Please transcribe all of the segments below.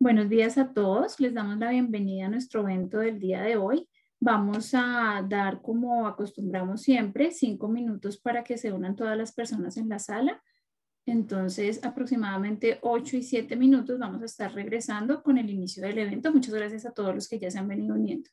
Buenos días a todos. Les damos la bienvenida a nuestro evento del día de hoy. Vamos a dar, como acostumbramos siempre, 5 minutos para que se unan todas las personas en la sala. Entonces, aproximadamente 8 y 7 minutos vamos a estar regresando con el inicio del evento. Muchas gracias a todos los que ya se han venido uniendo.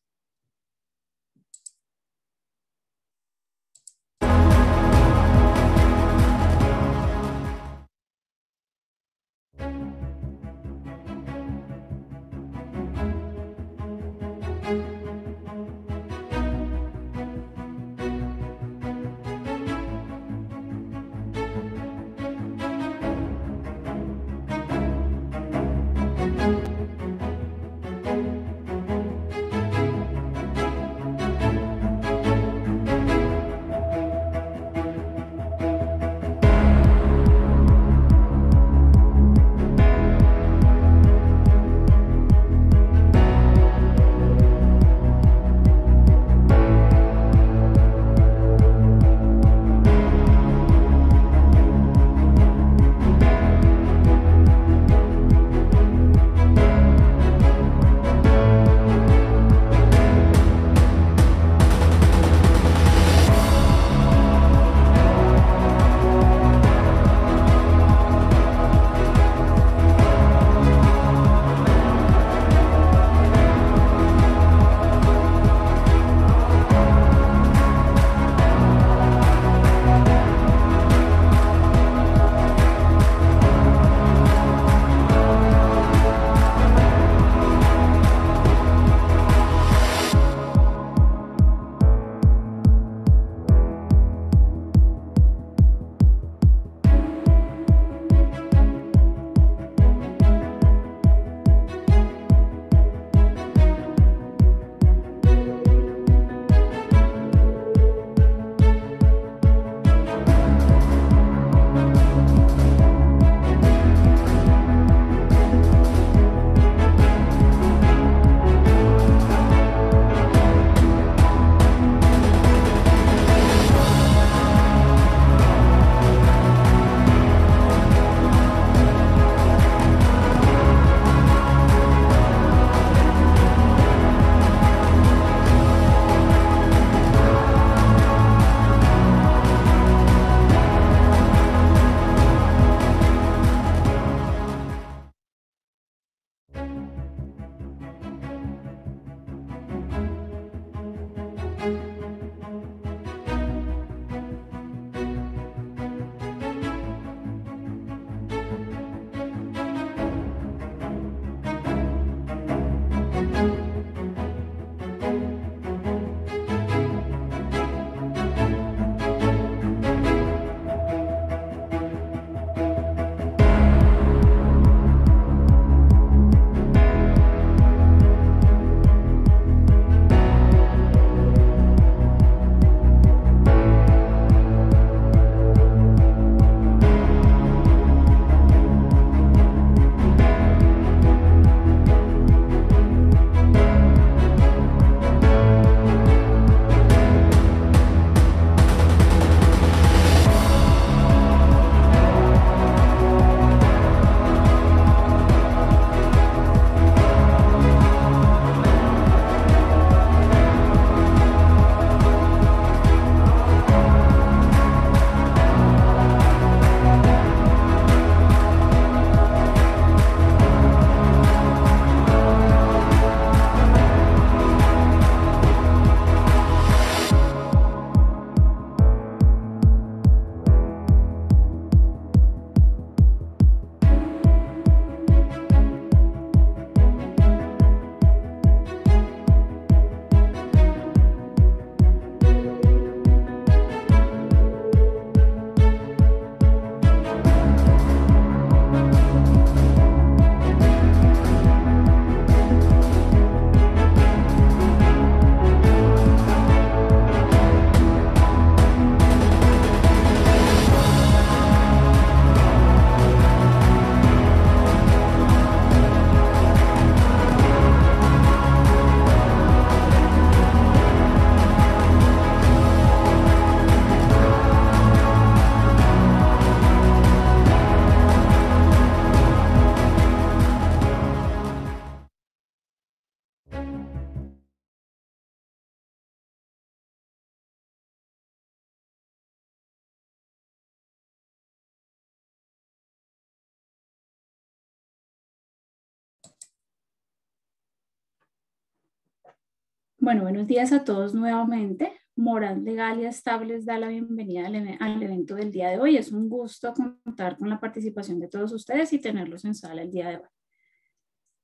Bueno, buenos días a todos nuevamente. Morant Legal y Estable les da la bienvenida al evento del día de hoy. Es un gusto contar con la participación de todos ustedes y tenerlos en sala el día de hoy.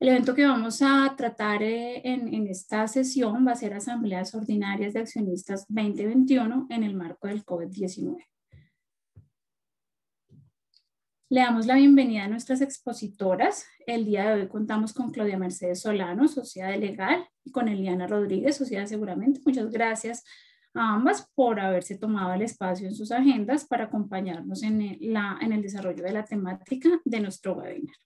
El evento que vamos a tratar en esta sesión va a ser Asambleas Ordinarias de Accionistas 2021 en el marco del COVID-19. Le damos la bienvenida a nuestras expositoras. El día de hoy contamos con Claudia Mercedes Solano, socia de Legal, y con Eliana Rodríguez, socia de Seguramente. Muchas gracias a ambas por haberse tomado el espacio en sus agendas para acompañarnos en el desarrollo de la temática de nuestro webinar.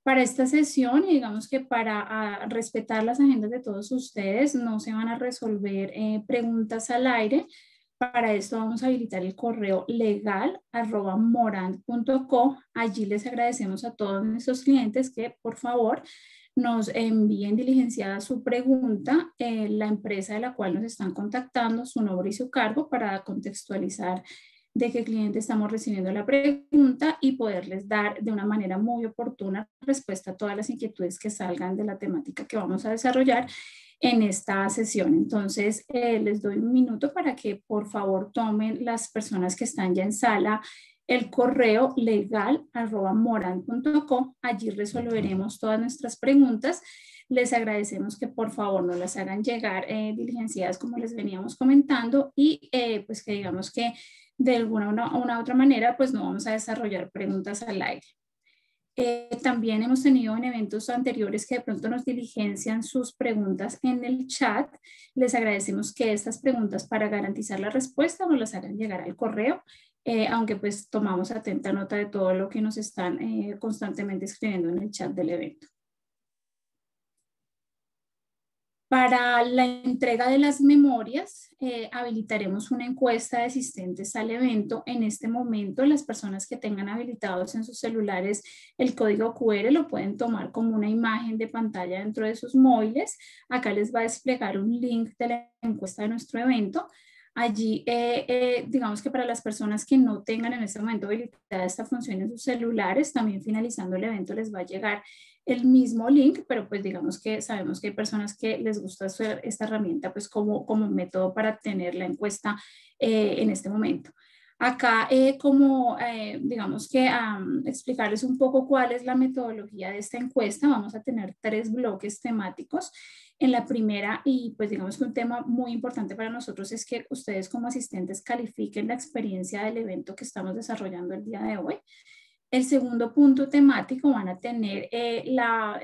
Para esta sesión, y digamos que para respetar las agendas de todos ustedes, no se van a resolver preguntas al aire. Para esto vamos a habilitar el correo legal@morant.co. Allí les agradecemos a todos nuestros clientes que por favor nos envíen diligenciada su pregunta, la empresa de la cual nos están contactando, su nombre y su cargo para contextualizar de qué cliente estamos recibiendo la pregunta y poderles dar de una manera muy oportuna respuesta a todas las inquietudes que salgan de la temática que vamos a desarrollar en esta sesión. Entonces, les doy un minuto para que por favor tomen las personas que están ya en sala el correo legal@morant.co. Allí resolveremos todas nuestras preguntas. Les agradecemos que por favor nos las hagan llegar diligenciadas como les veníamos comentando y pues que digamos que de alguna una otra manera pues no vamos a desarrollar preguntas al aire. También hemos tenido en eventos anteriores que de pronto nos diligencian sus preguntas en el chat. Les agradecemos que estas preguntas para garantizar la respuesta nos las hagan llegar al correo, aunque pues tomamos atenta nota de todo lo que nos están constantemente escribiendo en el chat del evento. Para la entrega de las memorias, habilitaremos una encuesta de asistentes al evento. En este momento, las personas que tengan habilitados en sus celulares el código QR lo pueden tomar como una imagen de pantalla dentro de sus móviles. Acá les va a desplegar un link de la encuesta de nuestro evento. Allí, digamos que para las personas que no tengan en este momento habilitada esta función en sus celulares, también finalizando el evento les va a llegar el mismo link, pero pues digamos que sabemos que hay personas que les gusta esta herramienta pues como método para tener la encuesta en este momento. Acá digamos que explicarles un poco cuál es la metodología de esta encuesta. Vamos a tener 3 bloques temáticos. En la primera, y pues digamos que un tema muy importante para nosotros es que ustedes como asistentes califiquen la experiencia del evento que estamos desarrollando el día de hoy. El segundo punto temático van a tener el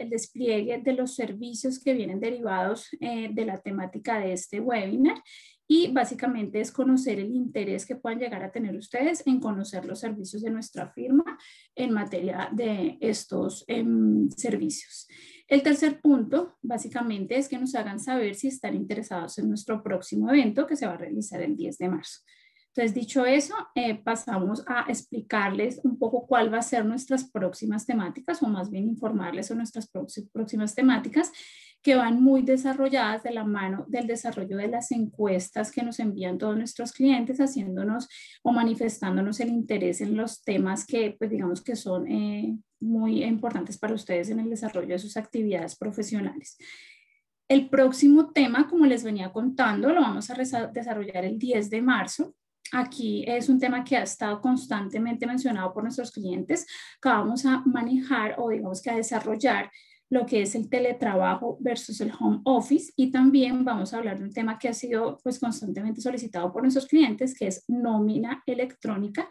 despliegue de los servicios que vienen derivados de la temática de este webinar y básicamente es conocer el interés que puedan llegar a tener ustedes en conocer los servicios de nuestra firma en materia de estos servicios. El tercer punto básicamente es que nos hagan saber si están interesados en nuestro próximo evento que se va a realizar el 10 de marzo. Entonces, dicho eso, pasamos a explicarles un poco cuál va a ser nuestras próximas temáticas, o más bien informarles sobre nuestras próximas temáticas, que van muy desarrolladas de la mano del desarrollo de las encuestas que nos envían todos nuestros clientes, haciéndonos o manifestándonos el interés en los temas que, pues digamos que son muy importantes para ustedes en el desarrollo de sus actividades profesionales. El próximo tema, como les venía contando, lo vamos a desarrollar el 10 de marzo. Aquí es un tema que ha estado constantemente mencionado por nuestros clientes, que vamos a manejar o digamos que a desarrollar lo que es el teletrabajo versus el home office y también vamos a hablar de un tema que ha sido pues constantemente solicitado por nuestros clientes, que es nómina electrónica,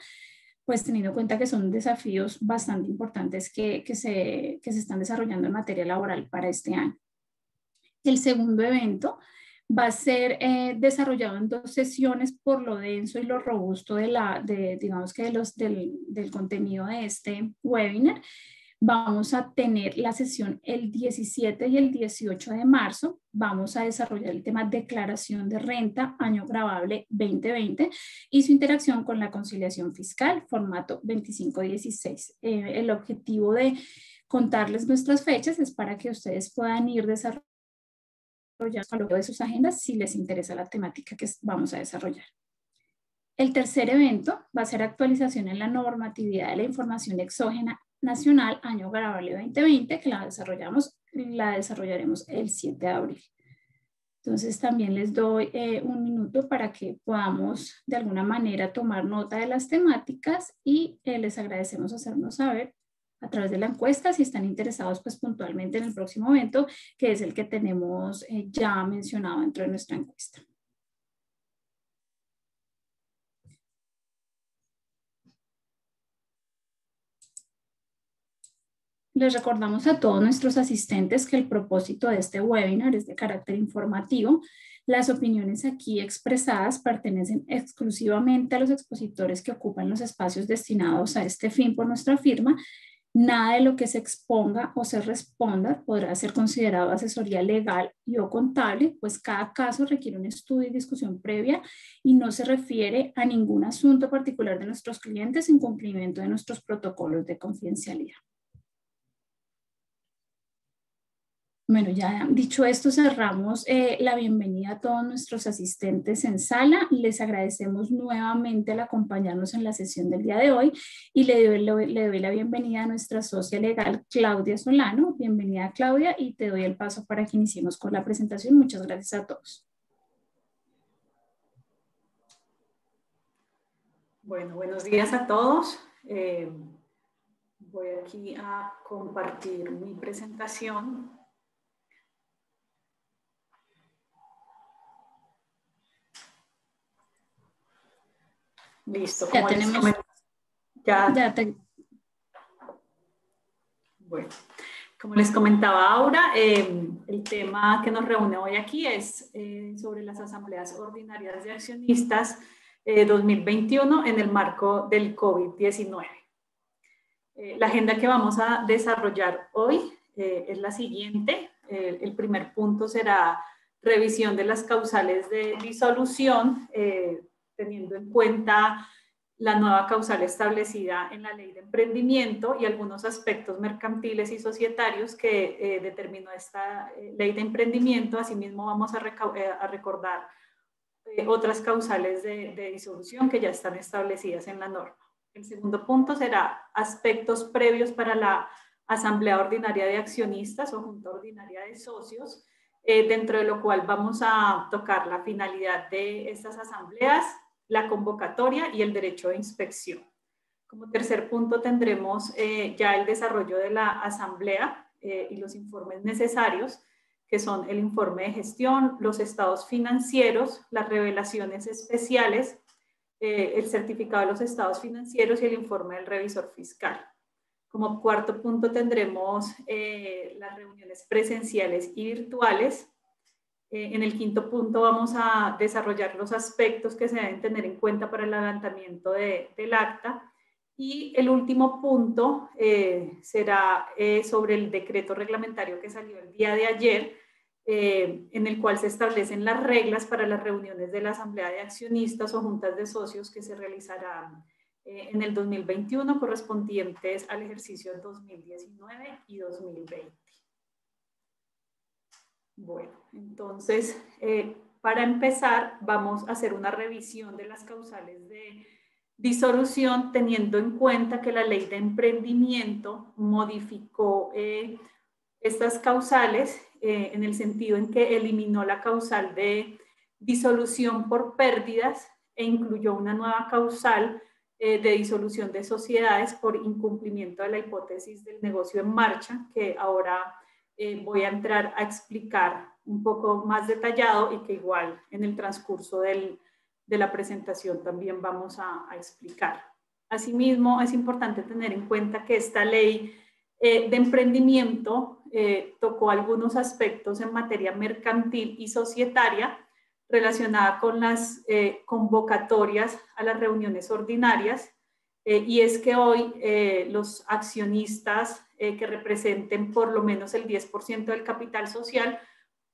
pues teniendo en cuenta que son desafíos bastante importantes que se están desarrollando en materia laboral para este año. El segundo evento va a ser desarrollado en 2 sesiones por lo denso y lo robusto digamos que del contenido de este webinar. Vamos a tener la sesión el 17 y el 18 de marzo. Vamos a desarrollar el tema declaración de renta, año grabable 2020 y su interacción con la conciliación fiscal, formato 2516. El objetivo de contarles nuestras fechas es para que ustedes puedan ir desarrollando a lo largo de sus agendas si les interesa la temática que vamos a desarrollar. El tercer evento va a ser actualización en la normatividad de la información exógena nacional, año grabable 2020, que la desarrollamos la desarrollaremos el 7 de abril. Entonces también les doy un minuto para que podamos de alguna manera tomar nota de las temáticas y les agradecemos hacernos saber a través de la encuesta si están interesados pues puntualmente en el próximo evento, que es el que tenemos ya mencionado dentro de nuestra encuesta. Les recordamos a todos nuestros asistentes que el propósito de este webinar es de carácter informativo. Las opiniones aquí expresadas pertenecen exclusivamente a los expositores que ocupan los espacios destinados a este fin por nuestra firma. Nada de lo que se exponga o se responda podrá ser considerado asesoría legal y o contable, pues cada caso requiere un estudio y discusión previa y no se refiere a ningún asunto particular de nuestros clientes en cumplimiento de nuestros protocolos de confidencialidad. Bueno, ya dicho esto, cerramos la bienvenida a todos nuestros asistentes en sala. Les agradecemos nuevamente al acompañarnos en la sesión del día de hoy y le doy la bienvenida a nuestra socia legal, Claudia Solano. Bienvenida, Claudia, y te doy el paso para que iniciemos con la presentación. Muchas gracias a todos. Bueno, buenos días a todos. Voy aquí a compartir mi presentación. Listo. Ya tenemos. Bueno, como les comentaba Aura, el tema que nos reúne hoy aquí es sobre las asambleas ordinarias de accionistas 2021 en el marco del COVID-19. La agenda que vamos a desarrollar hoy es la siguiente. El primer punto será revisión de las causales de disolución, teniendo en cuenta la nueva causal establecida en la ley de emprendimiento y algunos aspectos mercantiles y societarios que determinó esta ley de emprendimiento. Asimismo, vamos a recordar otras causales de disolución que ya están establecidas en la norma. El segundo punto será aspectos previos para la asamblea ordinaria de accionistas o junta ordinaria de socios, dentro de lo cual vamos a tocar la finalidad de estas asambleas, la convocatoria y el derecho de inspección. Como tercer punto tendremos ya el desarrollo de la asamblea y los informes necesarios, que son el informe de gestión, los estados financieros, las revelaciones especiales, el certificado de los estados financieros y el informe del revisor fiscal. Como cuarto punto tendremos las reuniones presenciales y virtuales. En el quinto punto vamos a desarrollar los aspectos que se deben tener en cuenta para el levantamiento del acta. Y el último punto será sobre el decreto reglamentario que salió el día de ayer, en el cual se establecen las reglas para las reuniones de la asamblea de accionistas o juntas de socios que se realizarán en el 2021, correspondientes al ejercicio 2019 y 2020. Bueno, entonces, para empezar, vamos a hacer una revisión de las causales de disolución, teniendo en cuenta que la ley de emprendimiento modificó estas causales en el sentido en que eliminó la causal de disolución por pérdidas e incluyó una nueva causal de disolución de sociedades por incumplimiento de la hipótesis del negocio en marcha, que ahora voy a entrar a explicar un poco más detallado y que igual en el transcurso de la presentación también vamos a explicar. Asimismo, es importante tener en cuenta que esta ley de emprendimiento tocó algunos aspectos en materia mercantil y societaria relacionada con las convocatorias a las reuniones ordinarias, y es que hoy los accionistas que representen por lo menos el 10% del capital social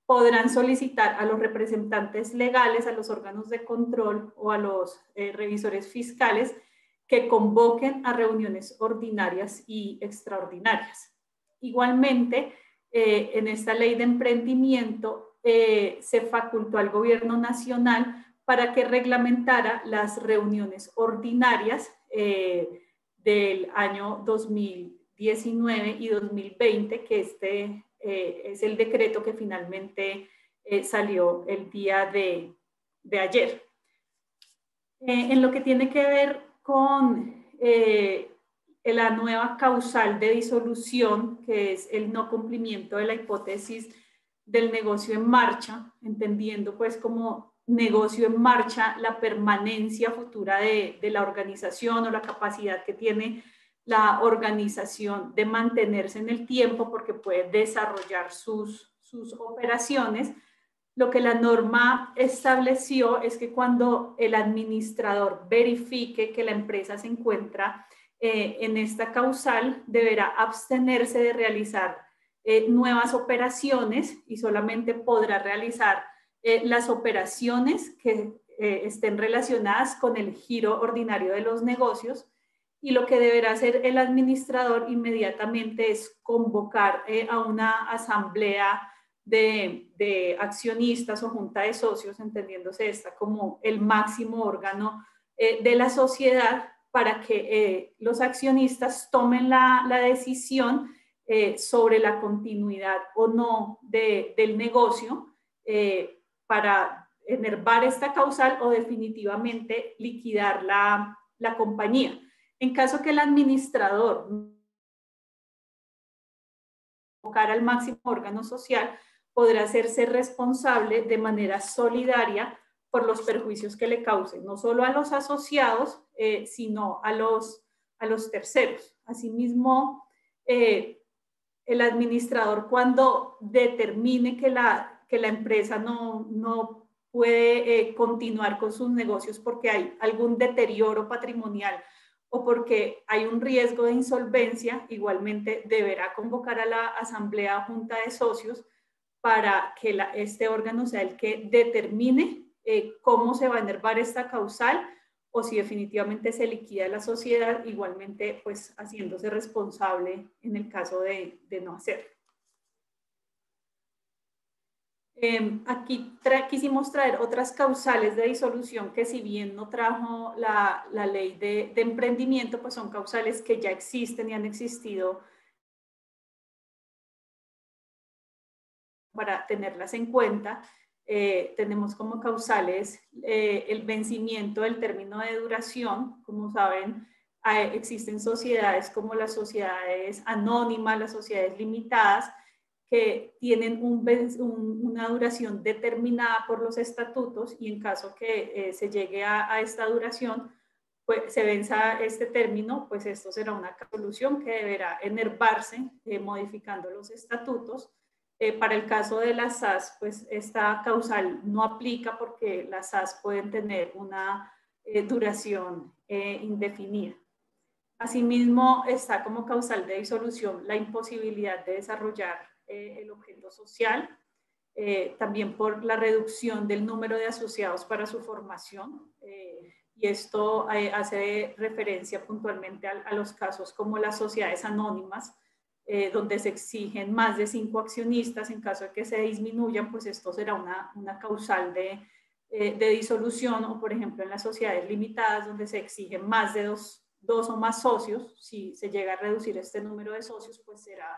podrán solicitar a los representantes legales, a los órganos de control o a los revisores fiscales que convoquen a reuniones ordinarias y extraordinarias. Igualmente, en esta ley de emprendimiento se facultó al gobierno nacional para que reglamentara las reuniones ordinarias del año 2019 y 2020, que este es el decreto que finalmente salió el día de ayer. En lo que tiene que ver con la nueva causal de disolución, que es el no cumplimiento de la hipótesis del negocio en marcha, entendiendo pues como negocio en marcha la permanencia futura de la organización o la capacidad que tiene la organización de mantenerse en el tiempo porque puede desarrollar sus operaciones. Lo que la norma estableció es que cuando el administrador verifique que la empresa se encuentra en esta causal, deberá abstenerse de realizar nuevas operaciones y solamente podrá realizar las operaciones que estén relacionadas con el giro ordinario de los negocios. Y lo que deberá hacer el administrador inmediatamente es convocar a una asamblea de accionistas o junta de socios, entendiéndose esta como el máximo órgano de la sociedad, para que los accionistas tomen la decisión sobre la continuidad o no del negocio para enervar esta causal o definitivamente liquidar la compañía. En caso que el administrador convocara al máximo órgano social, podrá hacerse responsable de manera solidaria por los perjuicios que le causen, no solo a los asociados, sino a los terceros. Asimismo, el administrador, cuando determine que la empresa no puede continuar con sus negocios porque hay algún deterioro patrimonial o porque hay un riesgo de insolvencia, igualmente deberá convocar a la asamblea o junta de socios para que este órgano sea el que determine cómo se va a enervar esta causal o si definitivamente se liquida la sociedad, igualmente pues haciéndose responsable en el caso de no hacerlo. Aquí quisimos traer otras causales de disolución que, si bien no trajo la ley de emprendimiento, pues son causales que ya existen y han existido para tenerlas en cuenta. Tenemos como causales el vencimiento del término de duración. Como saben, existen sociedades como las sociedades anónimas, las sociedades limitadas, que tienen una duración determinada por los estatutos, y en caso que se llegue a esta duración, pues se venza este término, pues esto será una solución que deberá enervarse modificando los estatutos. Para el caso de las SAS, pues esta causal no aplica porque las SAS pueden tener una duración indefinida. Asimismo, está como causal de disolución la imposibilidad de desarrollar el objeto social, también por la reducción del número de asociados para su formación, y esto hace referencia puntualmente a los casos como las sociedades anónimas, donde se exigen más de 5 accionistas. En caso de que se disminuyan, pues esto será una causal de disolución, o por ejemplo en las sociedades limitadas, donde se exigen más de dos o más socios. Si se llega a reducir este número de socios, pues será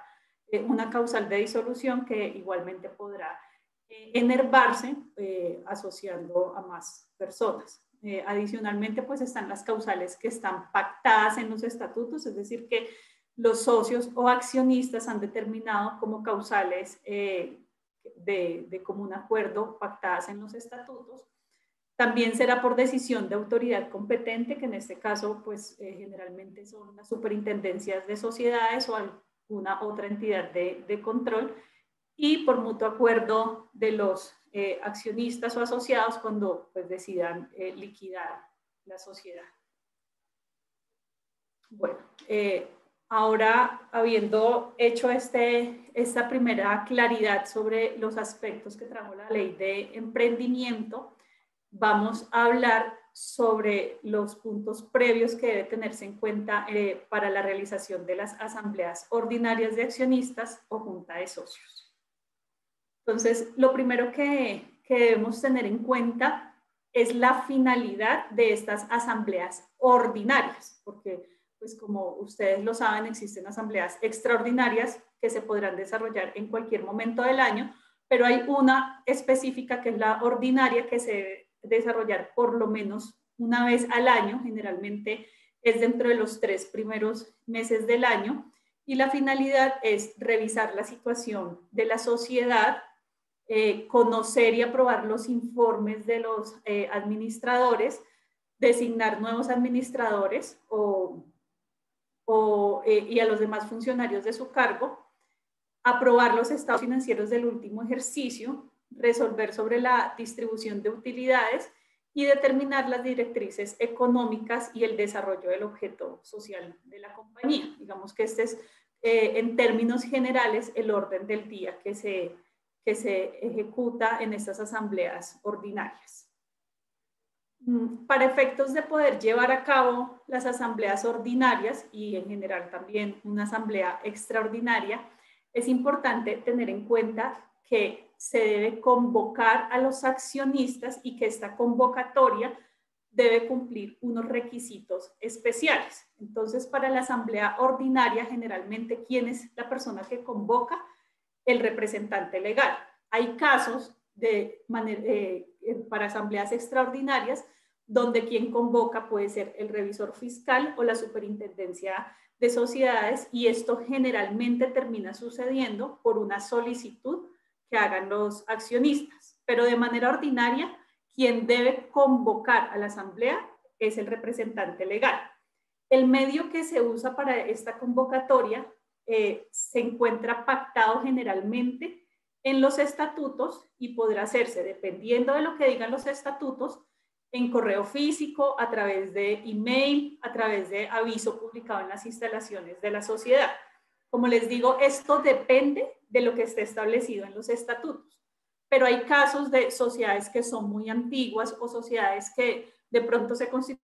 una causal de disolución que igualmente podrá enervarse asociando a más personas. Adicionalmente, pues están las causales que están pactadas en los estatutos, es decir, que los socios o accionistas han determinado como causales de común acuerdo pactadas en los estatutos. También será por decisión de autoridad competente, que en este caso pues generalmente son las superintendencias de sociedades o alguna otra entidad de control, y por mutuo acuerdo de los accionistas o asociados cuando pues decidan liquidar la sociedad. Bueno, ahora, habiendo hecho esta primera claridad sobre los aspectos que trajo la ley de emprendimiento, vamos a hablar sobre los puntos previos que debe tenerse en cuenta para la realización de las asambleas ordinarias de accionistas o junta de socios. Entonces, lo primero que debemos tener en cuenta es la finalidad de estas asambleas ordinarias, porque pues como ustedes lo saben, existen asambleas extraordinarias que se podrán desarrollar en cualquier momento del año, pero hay una específica que es la ordinaria, que se debe desarrollar por lo menos una vez al año, generalmente es dentro de los 3 primeros meses del año, y la finalidad es revisar la situación de la sociedad, conocer y aprobar los informes de los administradores, designar nuevos administradores y a los demás funcionarios de su cargo, aprobar los estados financieros del último ejercicio, resolver sobre la distribución de utilidades y determinar las directrices económicas y el desarrollo del objeto social de la compañía. Digamos que este es, en términos generales, el orden del día que se ejecuta en estas asambleas ordinarias. Para efectos de poder llevar a cabo las asambleas ordinarias y en general también una asamblea extraordinaria, es importante tener en cuenta que se debe convocar a los accionistas y que esta convocatoria debe cumplir unos requisitos especiales. Entonces, para la asamblea ordinaria, generalmente, ¿quién es la persona que convoca? El representante legal. Hay casos para asambleas extraordinarias donde quien convoca puede ser el revisor fiscal o la superintendencia de sociedades, y esto generalmente termina sucediendo por una solicitud que hagan los accionistas. Pero de manera ordinaria, quien debe convocar a la asamblea es el representante legal. El medio que se usa para esta convocatoria se encuentra pactado generalmente en los estatutos y podrá hacerse, dependiendo de lo que digan los estatutos, en correo físico, a través de email, a través de aviso publicado en las instalaciones de la sociedad. Como les digo, esto depende de lo que esté establecido en los estatutos, pero hay casos de sociedades que son muy antiguas o sociedades que de pronto se constituyen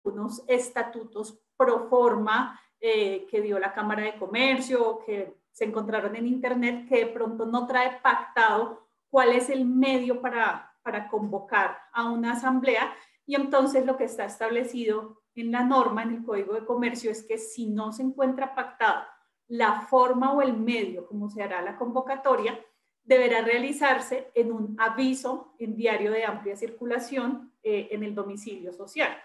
unos estatutos pro forma que dio la Cámara de Comercio o que se encontraron en internet, que de pronto no trae pactado cuál es el medio para convocar a una asamblea, y entonces lo que está establecido en la norma, en el Código de Comercio, es que si no se encuentra pactado la forma o el medio como se hará la convocatoria, deberá realizarse en un aviso en diario de amplia circulación en el domicilio social.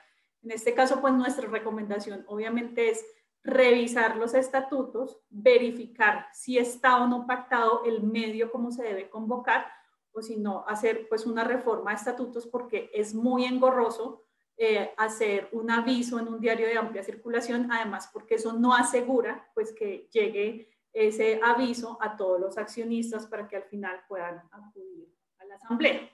En este caso, pues nuestra recomendación obviamente es revisar los estatutos, verificar si está o no pactado el medio como se debe convocar, o si no, hacer pues una reforma de estatutos, porque es muy engorroso hacer un aviso en un diario de amplia circulación, además porque eso no asegura pues que llegue ese aviso a todos los accionistas para que al final puedan acudir a la asamblea.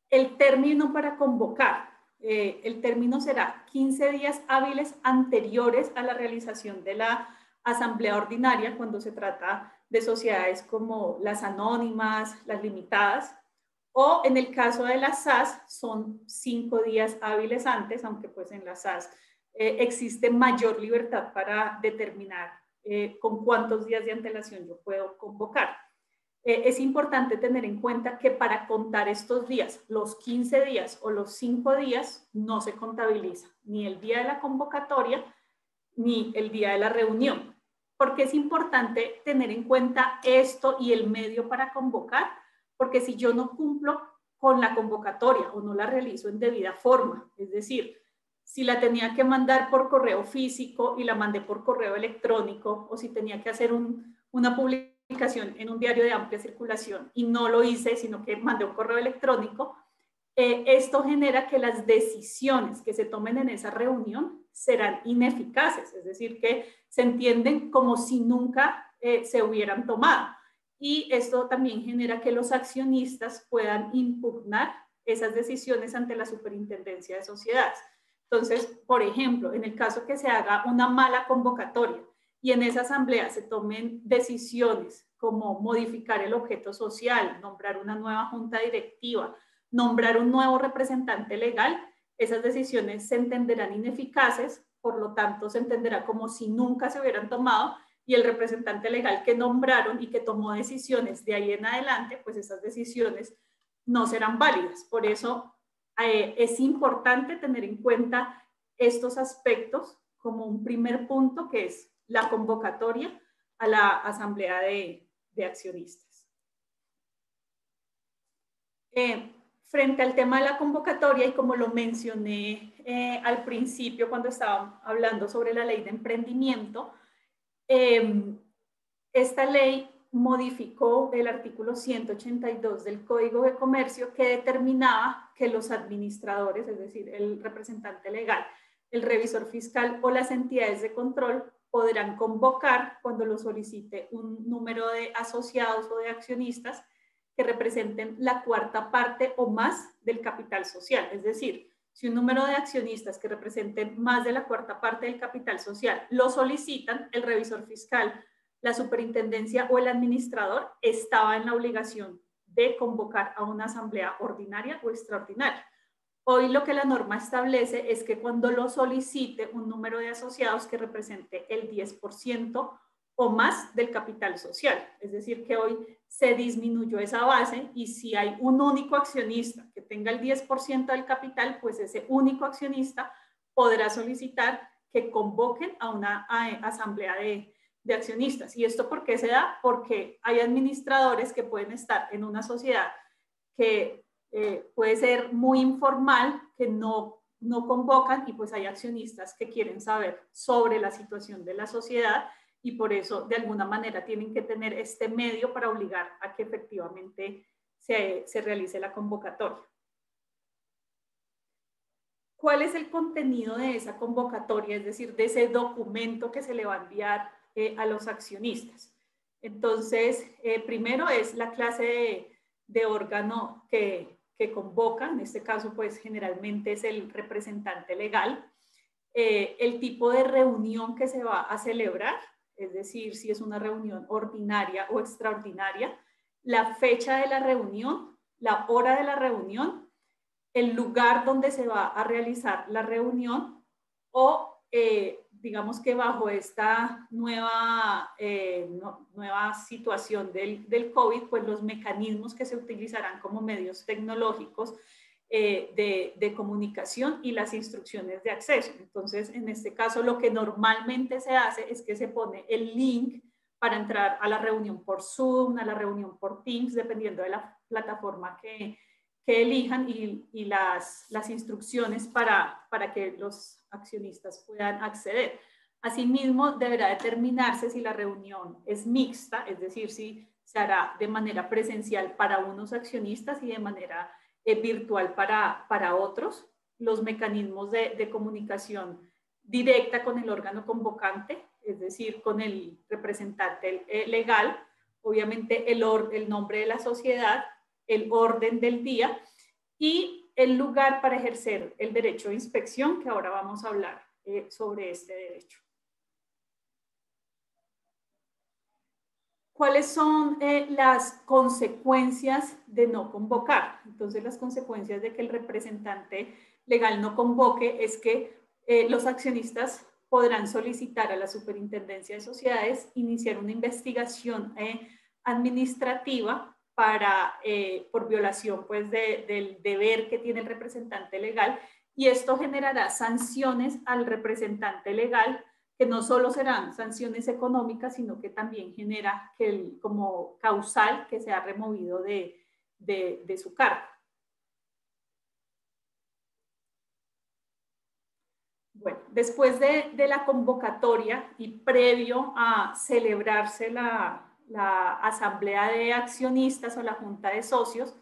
El término para convocar. El término será 15 días hábiles anteriores a la realización de la asamblea ordinaria, cuando se trata de sociedades como las anónimas, las limitadas, o en el caso de las SAS son 5 días hábiles antes, aunque pues en las SAS existe mayor libertad para determinar con cuántos días de antelación yo puedo convocar. Es importante tener en cuenta que para contar estos días, los 15 días o los 5 días, no se contabiliza ni el día de la convocatoria ni el día de la reunión. Porque es importante tener en cuenta esto y el medio para convocar, porque si yo no cumplo con la convocatoria o no la realizo en debida forma, es decir, si la tenía que mandar por correo físico y la mandé por correo electrónico, o si tenía que hacer una publicación en un diario de amplia circulación y no lo hice, sino que mandé un correo electrónico, esto genera que las decisiones que se tomen en esa reunión serán ineficaces, es decir, que se entienden como si nunca se hubieran tomado. Y esto también genera que los accionistas puedan impugnar esas decisiones ante la Superintendencia de Sociedades. Entonces, por ejemplo, en el caso que se haga una mala convocatoria y en esa asamblea se tomen decisiones como modificar el objeto social, nombrar una nueva junta directiva, nombrar un nuevo representante legal, esas decisiones se entenderán ineficaces, por lo tanto se entenderá como si nunca se hubieran tomado, y el representante legal que nombraron y que tomó decisiones de ahí en adelante, pues esas decisiones no serán válidas. Por eso es importante tener en cuenta estos aspectos como un primer punto, que es la convocatoria a la asamblea de accionistas. Frente al tema de la convocatoria, y como lo mencioné al principio cuando estaba hablando sobre la ley de emprendimiento, esta ley modificó el artículo 182 del Código de Comercio, que determinaba que los administradores, es decir, el representante legal, el revisor fiscal o las entidades de control podrán convocar, cuando lo solicite, un número de asociados o de accionistas que representen la cuarta parte o más del capital social. Es decir, si un número de accionistas que representen más de la cuarta parte del capital social lo solicitan, el revisor fiscal, la superintendencia o el administrador estaba en la obligación de convocar a una asamblea ordinaria o extraordinaria. Hoy lo que la norma establece es que cuando lo solicite un número de asociados que represente el 10% o más del capital social. Es decir, que hoy se disminuyó esa base, y si hay un único accionista que tenga el 10% del capital, pues ese único accionista podrá solicitar que convoquen a una asamblea de accionistas. ¿Y esto por qué se da? Porque hay administradores que pueden estar en una sociedad que puede ser muy informal, que no convocan, y pues hay accionistas que quieren saber sobre la situación de la sociedad, y por eso de alguna manera tienen que tener este medio para obligar a que efectivamente se realice la convocatoria. ¿Cuál es el contenido de esa convocatoria? Es decir, de ese documento que se le va a enviar a los accionistas. Entonces, primero es la clase de órgano que convoca. En este caso, pues generalmente es el representante legal. El tipo de reunión que se va a celebrar, es decir, si es una reunión ordinaria o extraordinaria, la fecha de la reunión, la hora de la reunión, el lugar donde se va a realizar la reunión, o digamos que bajo esta nueva situación del COVID, pues los mecanismos que se utilizarán como medios tecnológicos de comunicación y las instrucciones de acceso. Entonces, en este caso, lo que normalmente se hace es que se pone el link para entrar a la reunión por Zoom, a la reunión por Teams, dependiendo de la plataforma que elijan, y las instrucciones para que los accionistas puedan acceder. Asimismo, deberá determinarse si la reunión es mixta, es decir, si se hará de manera presencial para unos accionistas y de manera virtual para otros. Los mecanismos de comunicación directa con el órgano convocante, es decir, con el representante legal, obviamente el nombre de la sociedad, el orden del día y el lugar para ejercer el derecho de inspección, que ahora vamos a hablar sobre este derecho. ¿Cuáles son las consecuencias de no convocar? Entonces, las consecuencias de que el representante legal no convoque es que los accionistas podrán solicitar a la Superintendencia de Sociedades iniciar una investigación administrativa por violación pues, del deber que tiene el representante legal, y esto generará sanciones al representante legal, que no solo serán sanciones económicas, sino que también genera como causal que sea removido de su cargo. Bueno, después de la convocatoria y previo a celebrarse la asamblea de accionistas o la junta de socios,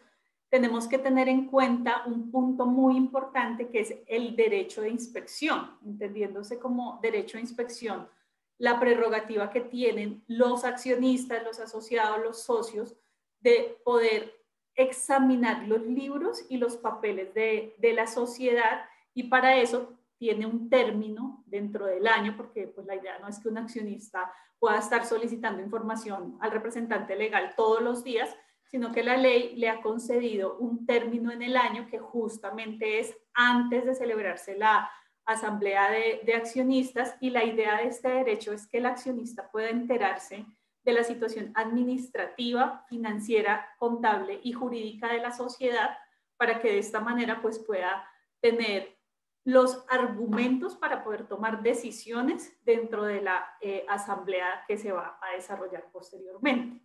tenemos que tener en cuenta un punto muy importante, que es el derecho de inspección, entendiéndose como derecho de inspección la prerrogativa que tienen los accionistas, los asociados, los socios, de poder examinar los libros y los papeles de la sociedad, y para eso tiene un término dentro del año, porque pues, la idea no es que un accionista pueda estar solicitando información al representante legal todos los días, sino que la ley le ha concedido un término en el año, que justamente es antes de celebrarse la asamblea de accionistas, y la idea de este derecho es que el accionista pueda enterarse de la situación administrativa, financiera, contable y jurídica de la sociedad, para que de esta manera pues pueda tener los argumentos para poder tomar decisiones dentro de la asamblea que se va a desarrollar posteriormente.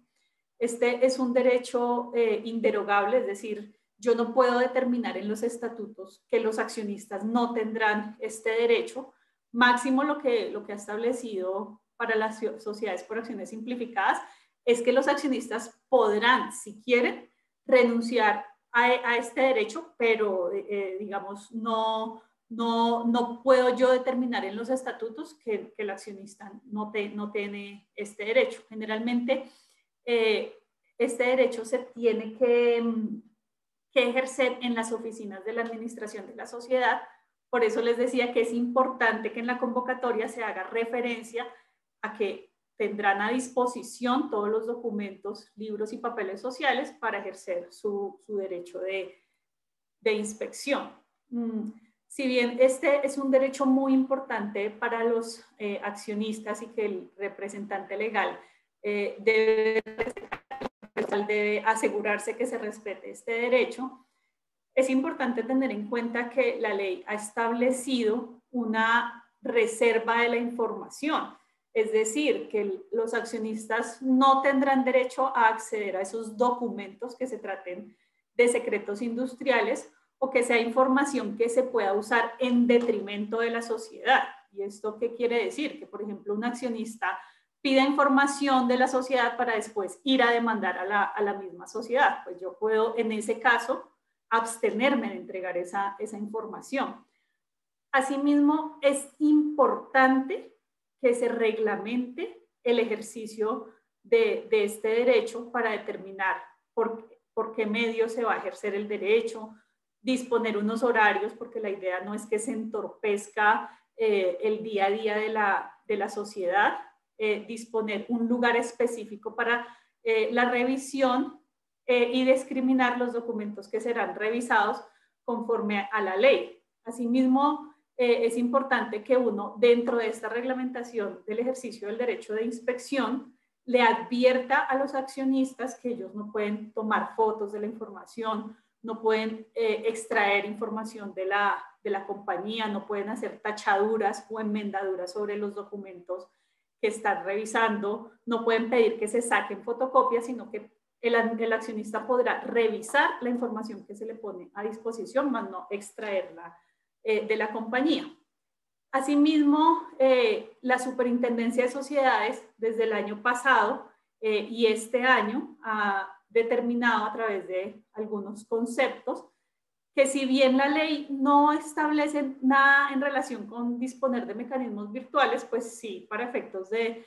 Este es un derecho inderogable, es decir, yo no puedo determinar en los estatutos que los accionistas no tendrán este derecho. Máximo lo que ha establecido para las sociedades por acciones simplificadas es que los accionistas podrán, si quieren, renunciar a este derecho, pero digamos, no puedo yo determinar en los estatutos que el accionista no tiene este derecho. Generalmente, este derecho se tiene que ejercer en las oficinas de la administración de la sociedad. Por eso les decía que es importante que en la convocatoria se haga referencia a que tendrán a disposición todos los documentos, libros y papeles sociales para ejercer su derecho de inspección. Si bien este es un derecho muy importante para los accionistas y que el representante legal debe asegurarse que se respete este derecho, es importante tener en cuenta que la ley ha establecido una reserva de la información, es decir, que los accionistas no tendrán derecho a acceder a esos documentos que se traten de secretos industriales o que sea información que se pueda usar en detrimento de la sociedad. ¿Y esto qué quiere decir? Que, por ejemplo, un accionista pida información de la sociedad para después ir a demandar a la misma sociedad. Pues yo puedo, en ese caso, abstenerme de entregar esa información. Asimismo, es importante que se reglamente el ejercicio de este derecho para determinar por qué medio se va a ejercer el derecho, disponer unos horarios, porque la idea no es que se entorpezca el día a día de la sociedad, disponer un lugar específico para la revisión y discriminar los documentos que serán revisados conforme a la ley. Asimismo, es importante que uno, dentro de esta reglamentación del ejercicio del derecho de inspección, le advierta a los accionistas que ellos no pueden tomar fotos de la información, no pueden extraer información de la compañía, no pueden hacer tachaduras o enmendaduras sobre los documentos que están revisando, no pueden pedir que se saquen fotocopias, sino que el accionista podrá revisar la información que se le pone a disposición, más no extraerla de la compañía. Asimismo, la Superintendencia de Sociedades desde el año pasado y este año ha determinado a través de algunos conceptos que si bien la ley no establece nada en relación con disponer de mecanismos virtuales, pues sí, para efectos de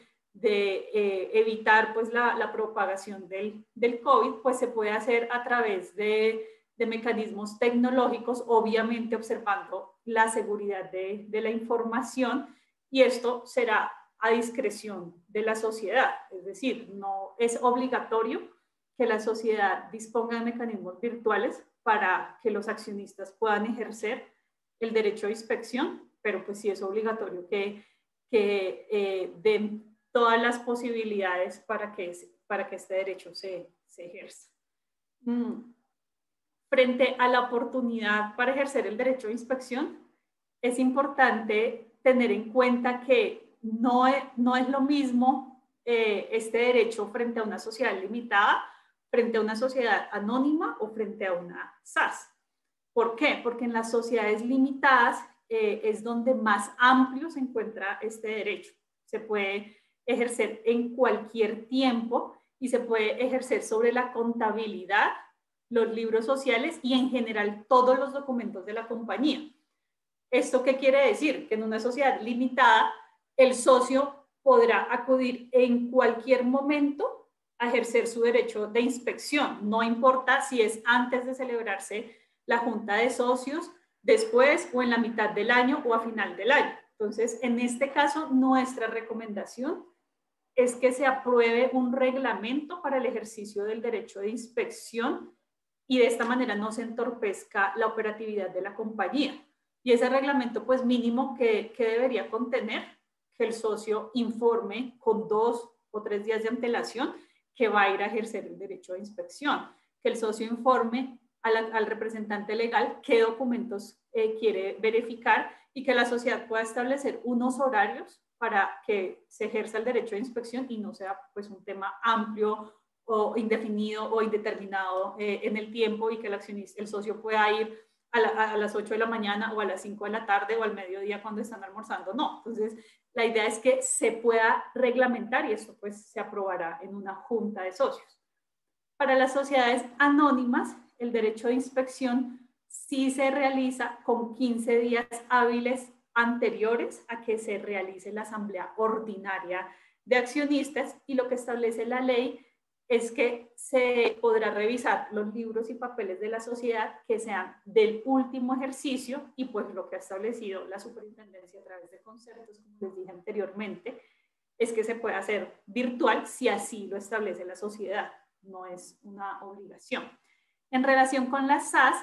evitar pues la propagación del COVID, pues se puede hacer a través de mecanismos tecnológicos, obviamente observando la seguridad de la información, y esto será a discreción de la sociedad, es decir, no es obligatorio que la sociedad disponga de mecanismos virtuales para que los accionistas puedan ejercer el derecho de inspección, pero pues sí es obligatorio que den todas las posibilidades para que este derecho se ejerza. Frente a la oportunidad para ejercer el derecho de inspección, es importante tener en cuenta que no es lo mismo este derecho frente a una sociedad limitada, frente a una sociedad anónima o frente a una SAS. ¿Por qué? Porque en las sociedades limitadas es donde más amplio se encuentra este derecho. Se puede ejercer en cualquier tiempo y se puede ejercer sobre la contabilidad, los libros sociales y en general todos los documentos de la compañía. ¿Esto qué quiere decir? Que en una sociedad limitada el socio podrá acudir en cualquier momento a ejercer su derecho de inspección, no importa si es antes de celebrarse la junta de socios, después o en la mitad del año o a final del año. Entonces, en este caso, nuestra recomendación es que se apruebe un reglamento para el ejercicio del derecho de inspección y de esta manera no se entorpezca la operatividad de la compañía. Y ese reglamento, pues mínimo que debería contener que el socio informe con 2 o 3 días de antelación que va a ir a ejercer el derecho de inspección, que el socio informe al representante legal qué documentos quiere verificar y que la sociedad pueda establecer unos horarios para que se ejerza el derecho de inspección y no sea pues un tema amplio o indefinido o indeterminado en el tiempo y que el socio pueda ir a las 8 de la mañana o a las 5 de la tarde o al mediodía cuando están almorzando. No, entonces la idea es que se pueda reglamentar y esto pues se aprobará en una junta de socios. Para las sociedades anónimas, el derecho de inspección sí se realiza con 15 días hábiles anteriores a que se realice la asamblea ordinaria de accionistas y lo que establece la ley es que se podrá revisar los libros y papeles de la sociedad que sean del último ejercicio y pues lo que ha establecido la superintendencia a través de conceptos, como les dije anteriormente, es que se puede hacer virtual si así lo establece la sociedad, no es una obligación. En relación con las SAS,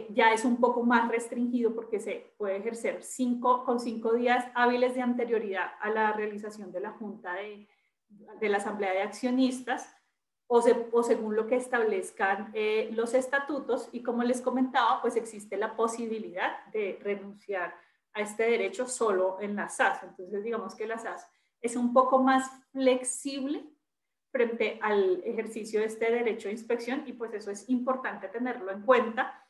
ya es un poco más restringido porque se puede ejercer con 5 días hábiles de anterioridad a la realización de la junta de la asamblea de accionistas o según lo que establezcan los estatutos y como les comentaba, pues existe la posibilidad de renunciar a este derecho solo en la SAS. Entonces digamos que la SAS es un poco más flexible frente al ejercicio de este derecho de inspección y pues eso es importante tenerlo en cuenta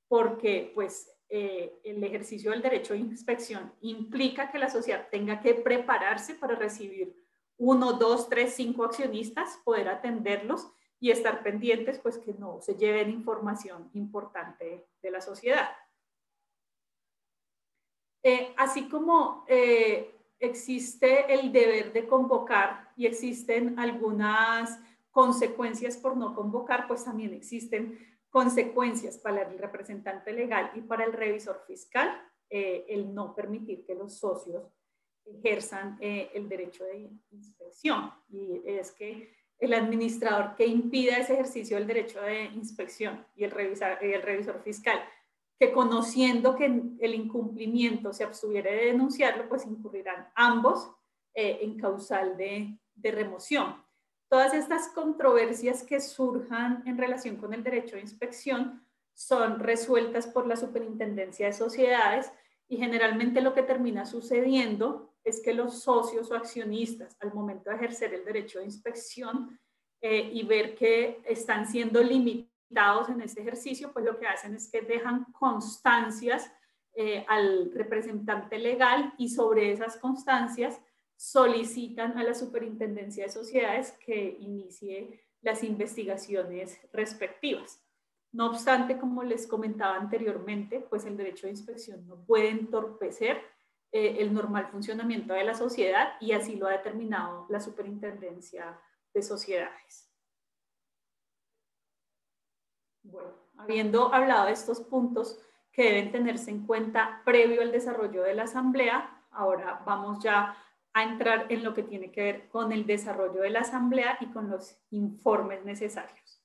porque pues el ejercicio del derecho de inspección implica que la sociedad tenga que prepararse para recibir 1, 2, 3, 5 accionistas, poder atenderlos y estar pendientes pues que no se lleven información importante de la sociedad. Así como existe el deber de convocar y existen algunas consecuencias por no convocar, pues también existen consecuencias para el representante legal y para el revisor fiscal, el no permitir que los socios ejerzan el derecho de inspección. Y es que el administrador que impida ese ejercicio del derecho de inspección y el revisor fiscal que conociendo que el incumplimiento se abstuviera de denunciarlo, pues incurrirán ambos en causal de remoción. Todas estas controversias que surjan en relación con el derecho de inspección son resueltas por la Superintendencia de Sociedades y generalmente lo que termina sucediendo es que los socios o accionistas al momento de ejercer el derecho de inspección y ver que están siendo limitados en este ejercicio, pues lo que hacen es que dejan constancias al representante legal y sobre esas constancias solicitan a la Superintendencia de Sociedades que inicie las investigaciones respectivas. No obstante, como les comentaba anteriormente, pues el derecho de inspección no puede entorpecer el normal funcionamiento de la sociedad y así lo ha determinado la Superintendencia de Sociedades. Bueno, habiendo hablado de estos puntos que deben tenerse en cuenta previo al desarrollo de la asamblea, ahora vamos ya a entrar en lo que tiene que ver con el desarrollo de la asamblea y con los informes necesarios.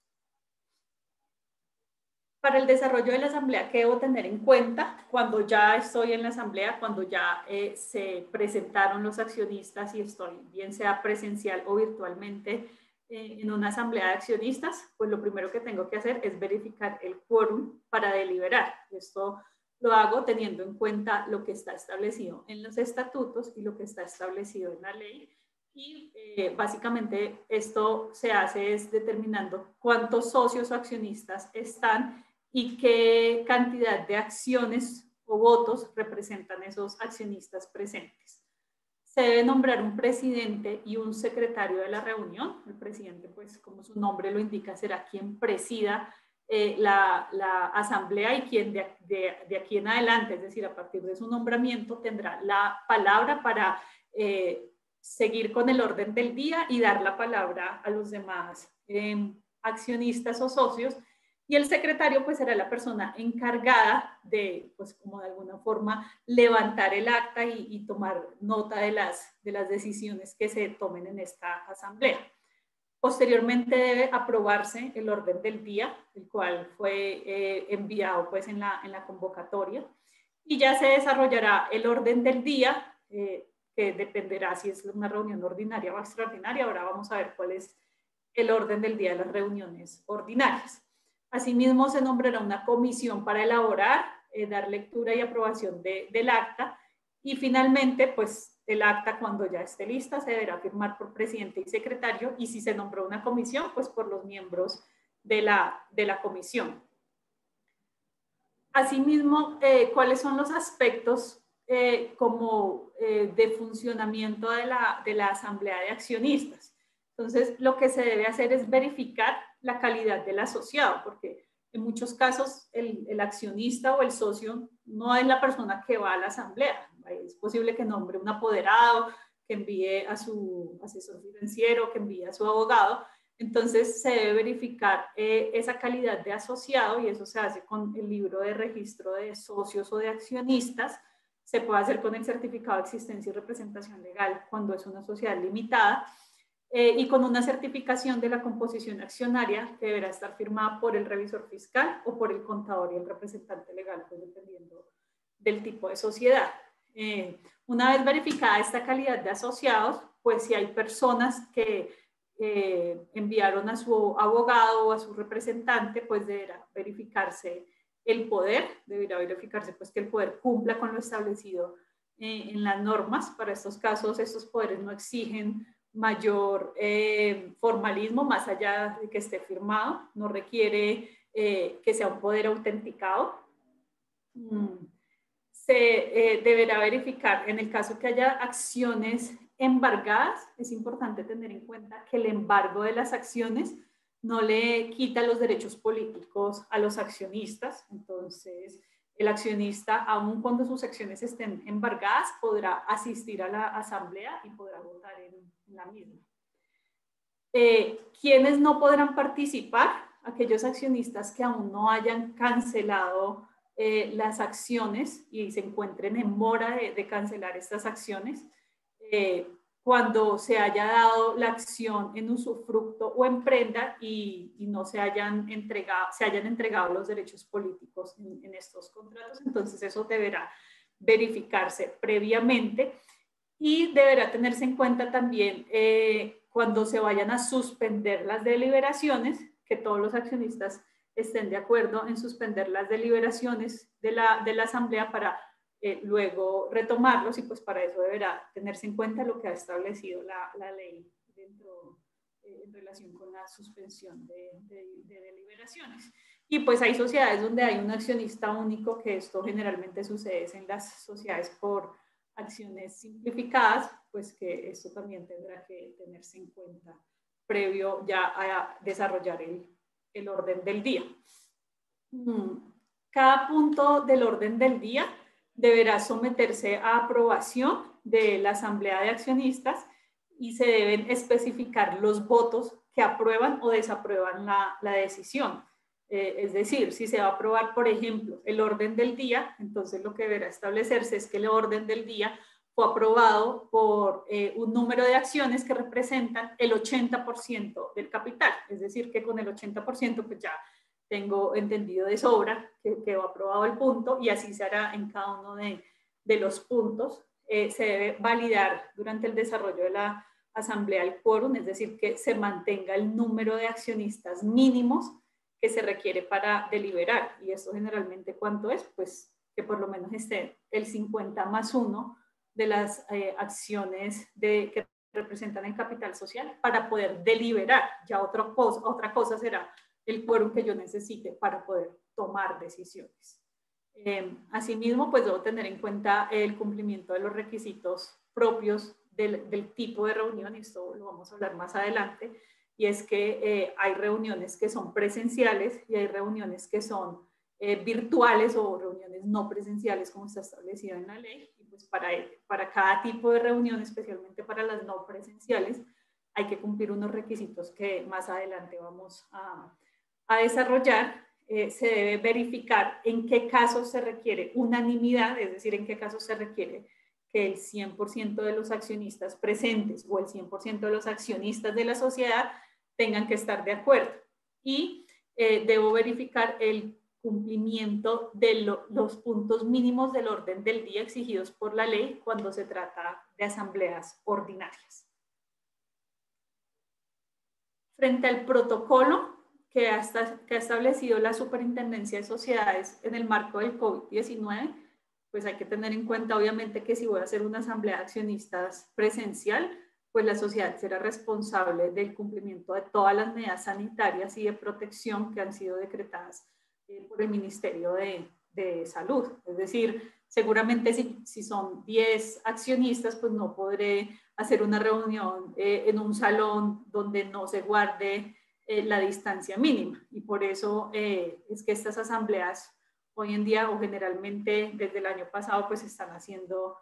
Para el desarrollo de la asamblea, ¿qué debo tener en cuenta cuando ya estoy en la asamblea, cuando ya se presentaron los accionistas y estoy, bien sea presencial o virtualmente, en una asamblea de accionistas? Pues lo primero que tengo que hacer es verificar el quórum para deliberar. Esto lo hago teniendo en cuenta lo que está establecido en los estatutos y lo que está establecido en la ley. Y básicamente esto se hace es determinando cuántos socios o accionistas están y qué cantidad de acciones o votos representan esos accionistas presentes. Se debe nombrar un presidente y un secretario de la reunión. El presidente, pues como su nombre lo indica, será quien presida la asamblea y quien de aquí en adelante, es decir, a partir de su nombramiento, tendrá la palabra para seguir con el orden del día y dar la palabra a los demás accionistas o socios. Y el secretario pues será la persona encargada de, pues como de alguna forma, levantar el acta y tomar nota de las decisiones que se tomen en esta asamblea. Posteriormente debe aprobarse el orden del día, el cual fue enviado pues en la convocatoria. Y ya se desarrollará el orden del día, que dependerá si es una reunión ordinaria o extraordinaria. Ahora vamos a ver cuál es el orden del día de las reuniones ordinarias. Asimismo, se nombrará una comisión para elaborar dar lectura y aprobación del acta. Y finalmente, pues el acta, cuando ya esté lista, se deberá firmar por presidente y secretario, y si se nombró una comisión, pues por los miembros de la comisión. Asimismo, ¿cuáles son los aspectos de funcionamiento de la asamblea de accionistas? Entonces, lo que se debe hacer es verificar la calidad del asociado, porque en muchos casos el accionista o el socio no es la persona que va a la asamblea. Es posible que nombre un apoderado, que envíe a su asesor financiero, que envíe a su abogado. Entonces se debe verificar esa calidad de asociado, y eso se hace con el libro de registro de socios o de accionistas. Se puede hacer con el certificado de existencia y representación legal cuando es una sociedad limitada, y con una certificación de la composición accionaria que deberá estar firmada por el revisor fiscal o por el contador y el representante legal, pues dependiendo del tipo de sociedad. Una vez verificada esta calidad de asociados, pues si hay personas que enviaron a su abogado o a su representante, pues deberá verificarse el poder, deberá verificarse pues que el poder cumpla con lo establecido en las normas. Para estos casos, estos poderes no exigen mayor formalismo más allá de que esté firmado, no requiere que sea un poder autenticado. Se deberá verificar, en el caso que haya acciones embargadas, es importante tener en cuenta que el embargo de las acciones no le quita los derechos políticos a los accionistas. Entonces, el accionista, aun cuando sus acciones estén embargadas, podrá asistir a la asamblea y podrá votar en la misma. ¿Quiénes no podrán participar? Aquellos accionistas que aún no hayan cancelado las acciones y se encuentren en mora de cancelar estas acciones. Cuando se haya dado la acción en usufructo o en prenda y no se hayan entregado los derechos políticos en estos contratos, entonces eso deberá verificarse previamente, y deberá tenerse en cuenta también cuando se vayan a suspender las deliberaciones, que todos los accionistas estén de acuerdo en suspender las deliberaciones de la asamblea para luego retomarlos, y pues para eso deberá tenerse en cuenta lo que ha establecido la ley en relación con la suspensión de deliberaciones. Y pues hay sociedades donde hay un accionista único, que esto generalmente sucede en las sociedades por acciones simplificadas, pues que esto también tendrá que tenerse en cuenta previo ya a desarrollar el orden del día. Cada punto del orden del día deberá someterse a aprobación de la asamblea de accionistas, y se deben especificar los votos que aprueban o desaprueban la decisión. Es decir, si se va a aprobar, por ejemplo, el orden del día, entonces lo que deberá establecerse es que el orden del día fue aprobado por un número de acciones que representan el 80% del capital. Es decir, que con el 80% pues ya tengo entendido de sobra que quedó aprobado el punto, y así se hará en cada uno de los puntos. Se debe validar durante el desarrollo de la asamblea el quórum, es decir, que se mantenga el número de accionistas mínimos que se requiere para deliberar. Y esto generalmente, ¿cuánto es? Pues que por lo menos esté el 50+1 de las acciones que representan el capital social para poder deliberar. Ya otra cosa será el quórum que yo necesite para poder tomar decisiones. Asimismo, pues debo tener en cuenta el cumplimiento de los requisitos propios del tipo de reunión, y esto lo vamos a hablar más adelante, y es que hay reuniones que son presenciales y hay reuniones que son virtuales o reuniones no presenciales, como está establecido en la ley. Y pues para cada tipo de reunión, especialmente para las no presenciales, hay que cumplir unos requisitos que más adelante vamos a desarrollar. Se debe verificar en qué casos se requiere unanimidad, es decir, en qué casos se requiere que el 100% de los accionistas presentes o el 100% de los accionistas de la sociedad tengan que estar de acuerdo. Y debo verificar el cumplimiento de los puntos mínimos del orden del día exigidos por la ley cuando se trata de asambleas ordinarias. Frente al protocolo, que ha establecido la Superintendencia de Sociedades en el marco del COVID-19, pues hay que tener en cuenta obviamente que si voy a hacer una asamblea de accionistas presencial, pues la sociedad será responsable del cumplimiento de todas las medidas sanitarias y de protección que han sido decretadas por el Ministerio de Salud. Es decir, seguramente si son 10 accionistas, pues no podré hacer una reunión en un salón donde no se guarde la distancia mínima. Y por eso es que estas asambleas hoy en día, o generalmente desde el año pasado, pues se están haciendo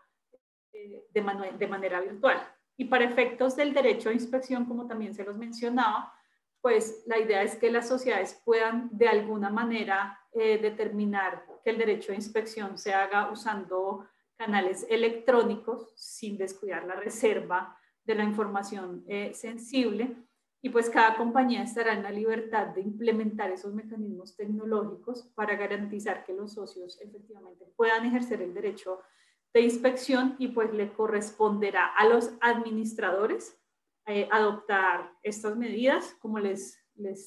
de manera virtual. Y para efectos del derecho a inspección, como también se los mencionaba, pues la idea es que las sociedades puedan de alguna manera determinar que el derecho a inspección se haga usando canales electrónicos sin descuidar la reserva de la información sensible, y pues cada compañía estará en la libertad de implementar esos mecanismos tecnológicos para garantizar que los socios efectivamente puedan ejercer el derecho de inspección, y pues le corresponderá a los administradores adoptar estas medidas. Como les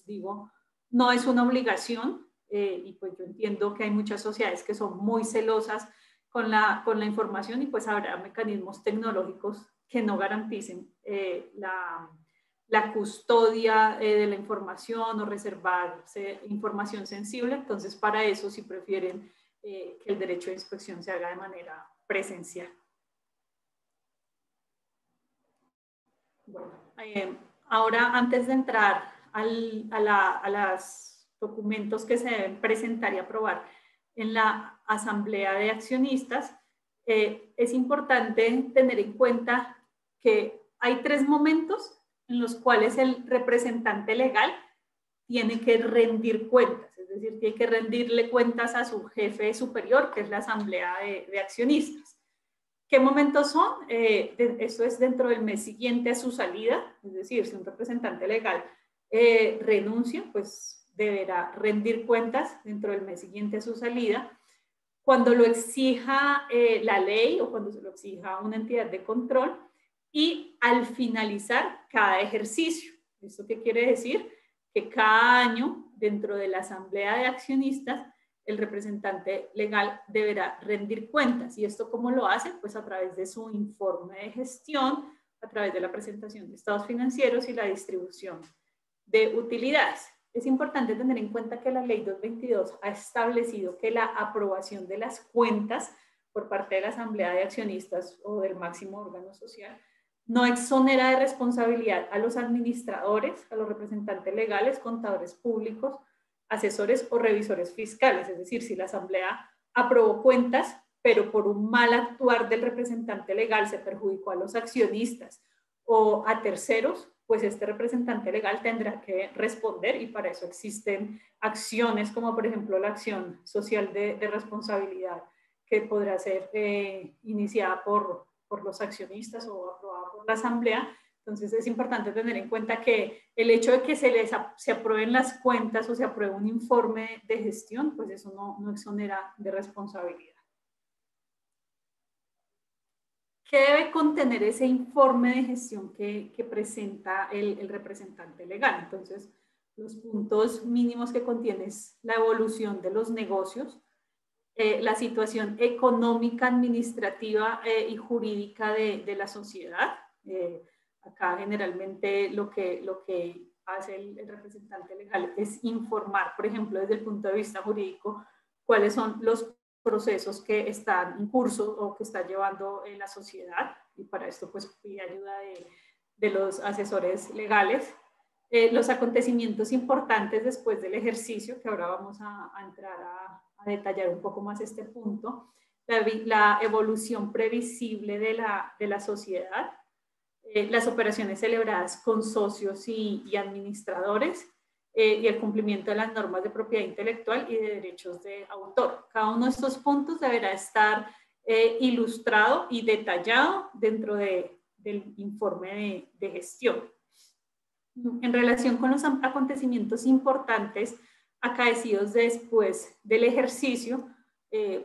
digo, no es una obligación, y pues yo entiendo que hay muchas sociedades que son muy celosas con la información, y pues habrá mecanismos tecnológicos que no garanticen la custodia de la información o reservarse información sensible. Entonces, para eso sí prefieren que el derecho de inspección se haga de manera presencial. Bueno, ahora antes de entrar a los documentos que se deben presentar y aprobar en la asamblea de accionistas, es importante tener en cuenta que hay 3 momentos en los cuales el representante legal tiene que rendir cuentas, es decir, tiene que rendirle cuentas a su jefe superior, que es la asamblea de accionistas. ¿Qué momentos son? Eso es dentro del mes siguiente a su salida, es decir, si un representante legal renuncia, pues deberá rendir cuentas dentro del mes siguiente a su salida. Cuando lo exija la ley o cuando se lo exija una entidad de control, y al finalizar cada ejercicio. ¿Esto qué quiere decir? Que cada año, dentro de la asamblea de accionistas, el representante legal deberá rendir cuentas. ¿Y esto cómo lo hace? Pues a través de su informe de gestión, a través de la presentación de estados financieros y la distribución de utilidades. Es importante tener en cuenta que la ley 222 ha establecido que la aprobación de las cuentas por parte de la asamblea de accionistas o del máximo órgano social no exonera de responsabilidad a los administradores, a los representantes legales, contadores públicos, asesores o revisores fiscales. Es decir, si la asamblea aprobó cuentas, pero por un mal actuar del representante legal se perjudicó a los accionistas o a terceros, pues este representante legal tendrá que responder, y para eso existen acciones como por ejemplo la acción social de responsabilidad, que podrá ser iniciada por los accionistas o aprobada por la asamblea. Entonces es importante tener en cuenta que el hecho de que se aprueben las cuentas o se apruebe un informe de gestión, pues eso no exonera de responsabilidad. ¿Qué debe contener ese informe de gestión que presenta el representante legal? Entonces, los puntos mínimos que contiene es la evolución de los negocios, la situación económica, administrativa y jurídica de la sociedad. Acá generalmente lo que hace el representante legal es informar, por ejemplo, desde el punto de vista jurídico, cuáles son los procesos que están en curso o que está llevando la sociedad, y para esto pues pide ayuda de los asesores legales. Los acontecimientos importantes después del ejercicio, que ahora vamos a entrar a detallar un poco más este punto, la evolución previsible de la sociedad, las operaciones celebradas con socios y administradores, y el cumplimiento de las normas de propiedad intelectual y de derechos de autor. Cada uno de estos puntos deberá estar ilustrado y detallado dentro del informe de gestión. En relación con los acontecimientos importantes acaecidos después del ejercicio,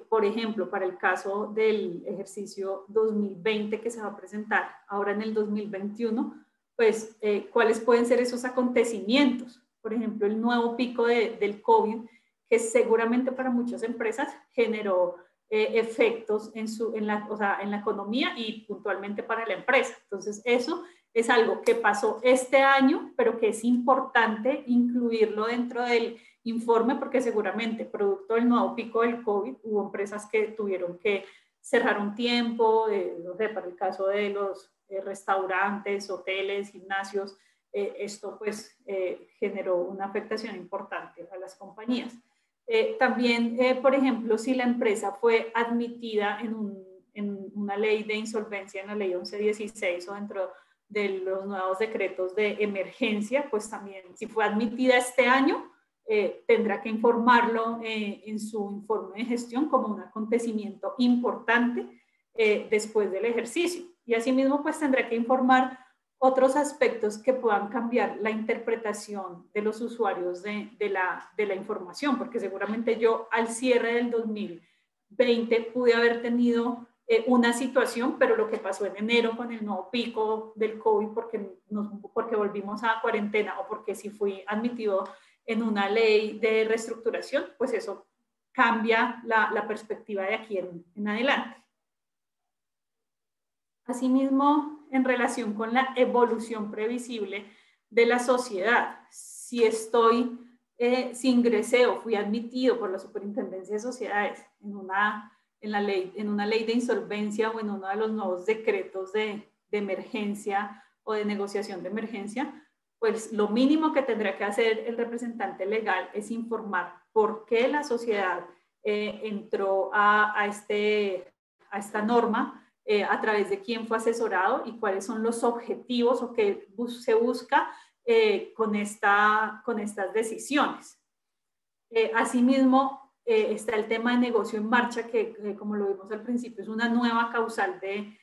por ejemplo, para el caso del ejercicio 2020 que se va a presentar ahora en el 2021, pues, ¿cuáles pueden ser esos acontecimientos? por ejemplo, el nuevo pico del COVID, que seguramente para muchas empresas generó efectos en la economía y puntualmente para la empresa. Entonces, eso es algo que pasó este año, pero que es importante incluirlo dentro del informe porque seguramente, producto del nuevo pico del COVID, hubo empresas que tuvieron que cerrar un tiempo, no sé, para el caso de los restaurantes, hoteles, gimnasios, esto pues generó una afectación importante a las compañías. También, por ejemplo, si la empresa fue admitida en una ley de insolvencia, en la ley 1116 o dentro de los nuevos decretos de emergencia, pues también si fue admitida este año, tendrá que informarlo en su informe de gestión como un acontecimiento importante después del ejercicio. Y asimismo, pues tendrá que informar otros aspectos que puedan cambiar la interpretación de los usuarios de la información, porque seguramente yo al cierre del 2020 pude haber tenido una situación, pero lo que pasó en enero con el nuevo pico del COVID, porque volvimos a cuarentena o porque si fui admitido en una ley de reestructuración, pues eso cambia la perspectiva de aquí en adelante. Asimismo, en relación con la evolución previsible de la sociedad, si ingresé o fui admitido por la Superintendencia de Sociedades en una ley de insolvencia o en uno de los nuevos decretos de emergencia o de negociación de emergencia, pues lo mínimo que tendrá que hacer el representante legal es informar por qué la sociedad entró a esta norma, a través de quién fue asesorado y cuáles son los objetivos o qué se busca con estas decisiones. Asimismo, está el tema de negocio en marcha, que como lo vimos al principio, es una nueva causal de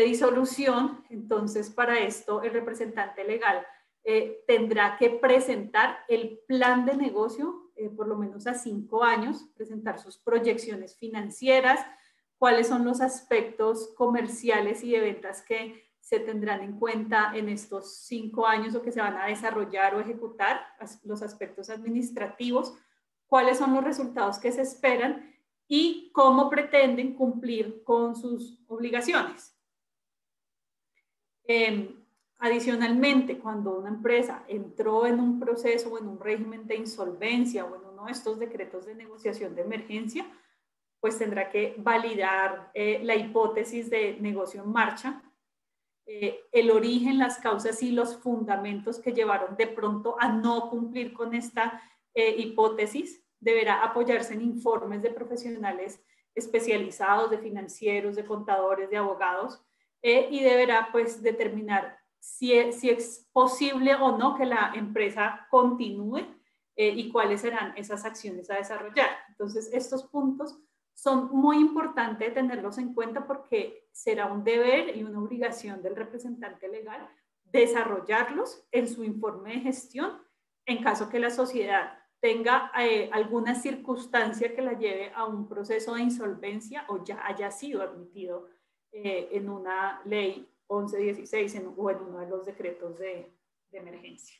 disolución. Entonces, para esto, el representante legal tendrá que presentar el plan de negocio, por lo menos a 5 años, presentar sus proyecciones financieras, cuáles son los aspectos comerciales y de ventas que se tendrán en cuenta en estos 5 años o que se van a desarrollar o ejecutar, los aspectos administrativos, cuáles son los resultados que se esperan y cómo pretenden cumplir con sus obligaciones. Adicionalmente, cuando una empresa entró en un proceso o en un régimen de insolvencia o en uno de estos decretos de negociación de emergencia, pues tendrá que validar la hipótesis de negocio en marcha, el origen, las causas y los fundamentos que llevaron de pronto a no cumplir con esta hipótesis. Deberá apoyarse en informes de profesionales especializados, de financieros, de contadores, de abogados, y deberá pues determinar si es posible o no que la empresa continúe y cuáles serán esas acciones a desarrollar. Entonces, estos puntos son muy importantes tenerlos en cuenta porque será un deber y una obligación del representante legal desarrollarlos en su informe de gestión en caso que la sociedad tenga alguna circunstancia que la lleve a un proceso de insolvencia o ya haya sido admitido en una ley 1116 o en uno de los decretos de emergencia.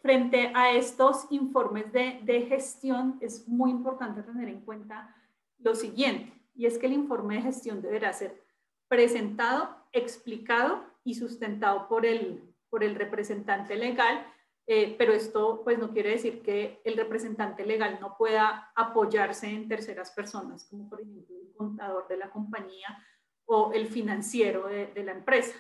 Frente a estos informes de gestión es muy importante tener en cuenta lo siguiente, y es que el informe de gestión deberá ser presentado, explicado y sustentado por el representante legal, pero esto pues no quiere decir que el representante legal no pueda apoyarse en terceras personas, como por ejemplo el contador de la compañía o el financiero de la empresa.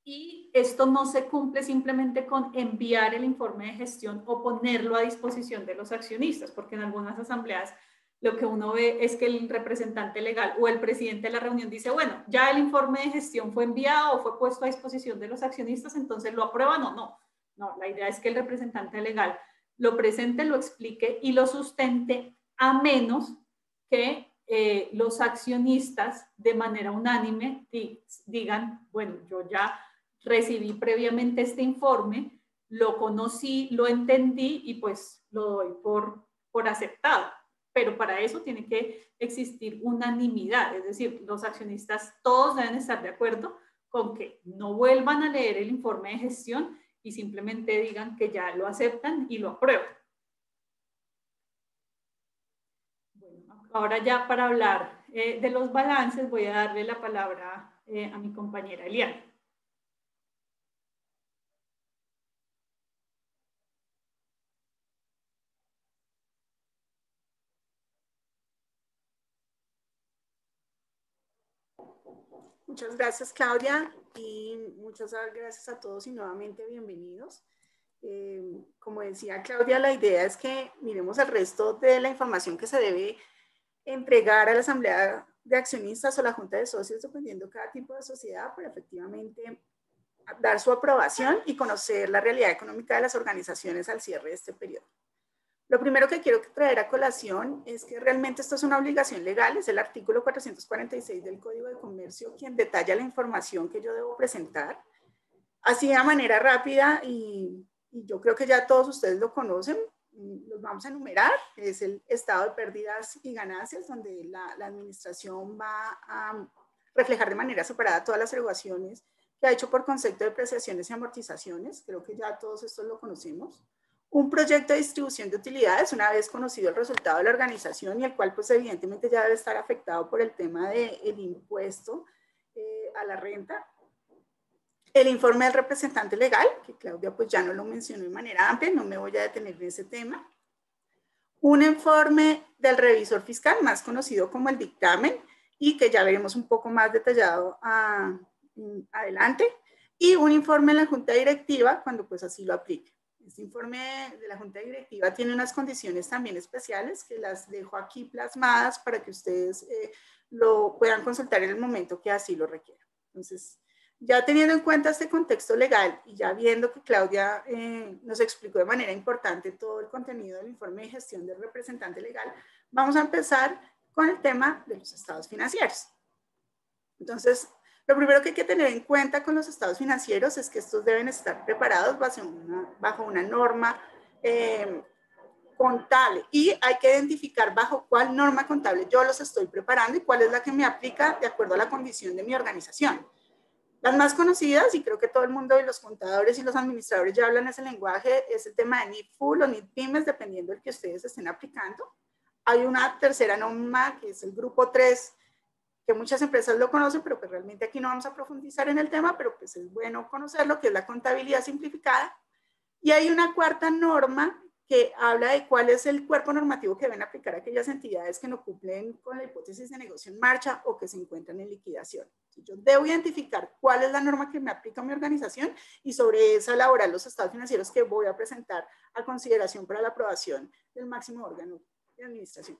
Y esto no se cumple simplemente con enviar el informe de gestión o ponerlo a disposición de los accionistas, porque en algunas asambleas lo que uno ve es que el representante legal o el presidente de la reunión dice, bueno, ya el informe de gestión fue enviado o fue puesto a disposición de los accionistas, entonces lo aprueban o no. No, la idea es que el representante legal lo presente, lo explique y lo sustente, a menos que los accionistas de manera unánime digan, bueno, yo ya recibí previamente este informe, lo conocí, lo entendí y pues lo doy por aceptado. Pero para eso tiene que existir unanimidad, es decir, los accionistas todos deben estar de acuerdo con que no vuelvan a leer el informe de gestión y simplemente digan que ya lo aceptan y lo aprueban. Bueno, ahora ya para hablar de los balances voy a darle la palabra a mi compañera Eliana. Muchas gracias, Claudia, y muchas gracias a todos y nuevamente bienvenidos. Como decía Claudia, la idea es que miremos el resto de la información que se debe entregar a la Asamblea de Accionistas o la Junta de Socios, dependiendo cada tipo de sociedad, para efectivamente dar su aprobación y conocer la realidad económica de las organizaciones al cierre de este periodo. Lo primero que quiero traer a colación es que realmente esto es una obligación legal, es el artículo 446 del Código de Comercio quien detalla la información que yo debo presentar. Así de manera rápida, y yo creo que ya todos ustedes lo conocen, los vamos a enumerar, es el estado de pérdidas y ganancias, donde la administración va a reflejar de manera separada todas las erogaciones que ha hecho por concepto de depreciaciones y amortizaciones, creo que ya todos estos lo conocemos. Un proyecto de distribución de utilidades, una vez conocido el resultado de la organización y el cual pues evidentemente ya debe estar afectado por el tema del impuesto a la renta. El informe del representante legal, que Claudia pues ya no lo mencionó de manera amplia, no me voy a detener en ese tema. Un informe del revisor fiscal, más conocido como el dictamen, y que ya veremos un poco más detallado adelante. Y un informe de la Junta Directiva, cuando pues así lo aplique. Este informe de la Junta Directiva tiene unas condiciones también especiales que las dejo aquí plasmadas para que ustedes lo puedan consultar en el momento que así lo requieran. Entonces, ya teniendo en cuenta este contexto legal y ya viendo que Claudia nos explicó de manera importante todo el contenido del informe de gestión del representante legal, vamos a empezar con el tema de los estados financieros. Entonces, lo primero que hay que tener en cuenta con los estados financieros es que estos deben estar preparados bajo una norma contable y hay que identificar bajo cuál norma contable yo los estoy preparando y cuál es la que me aplica de acuerdo a la condición de mi organización. Las más conocidas, y creo que todo el mundo y los contadores y los administradores ya hablan ese lenguaje, es el tema de NIF Full o NIF Pymes, dependiendo del que ustedes estén aplicando. Hay una tercera norma que es el grupo 3, que muchas empresas lo conocen, pero que realmente aquí no vamos a profundizar en el tema, pero pues es bueno conocerlo, que es la contabilidad simplificada. Y hay una cuarta norma que habla de cuál es el cuerpo normativo que deben aplicar aquellas entidades que no cumplen con la hipótesis de negocio en marcha o que se encuentran en liquidación. Yo debo identificar cuál es la norma que me aplica a mi organización y sobre esa elaborar los estados financieros que voy a presentar a consideración para la aprobación del máximo órgano de administración.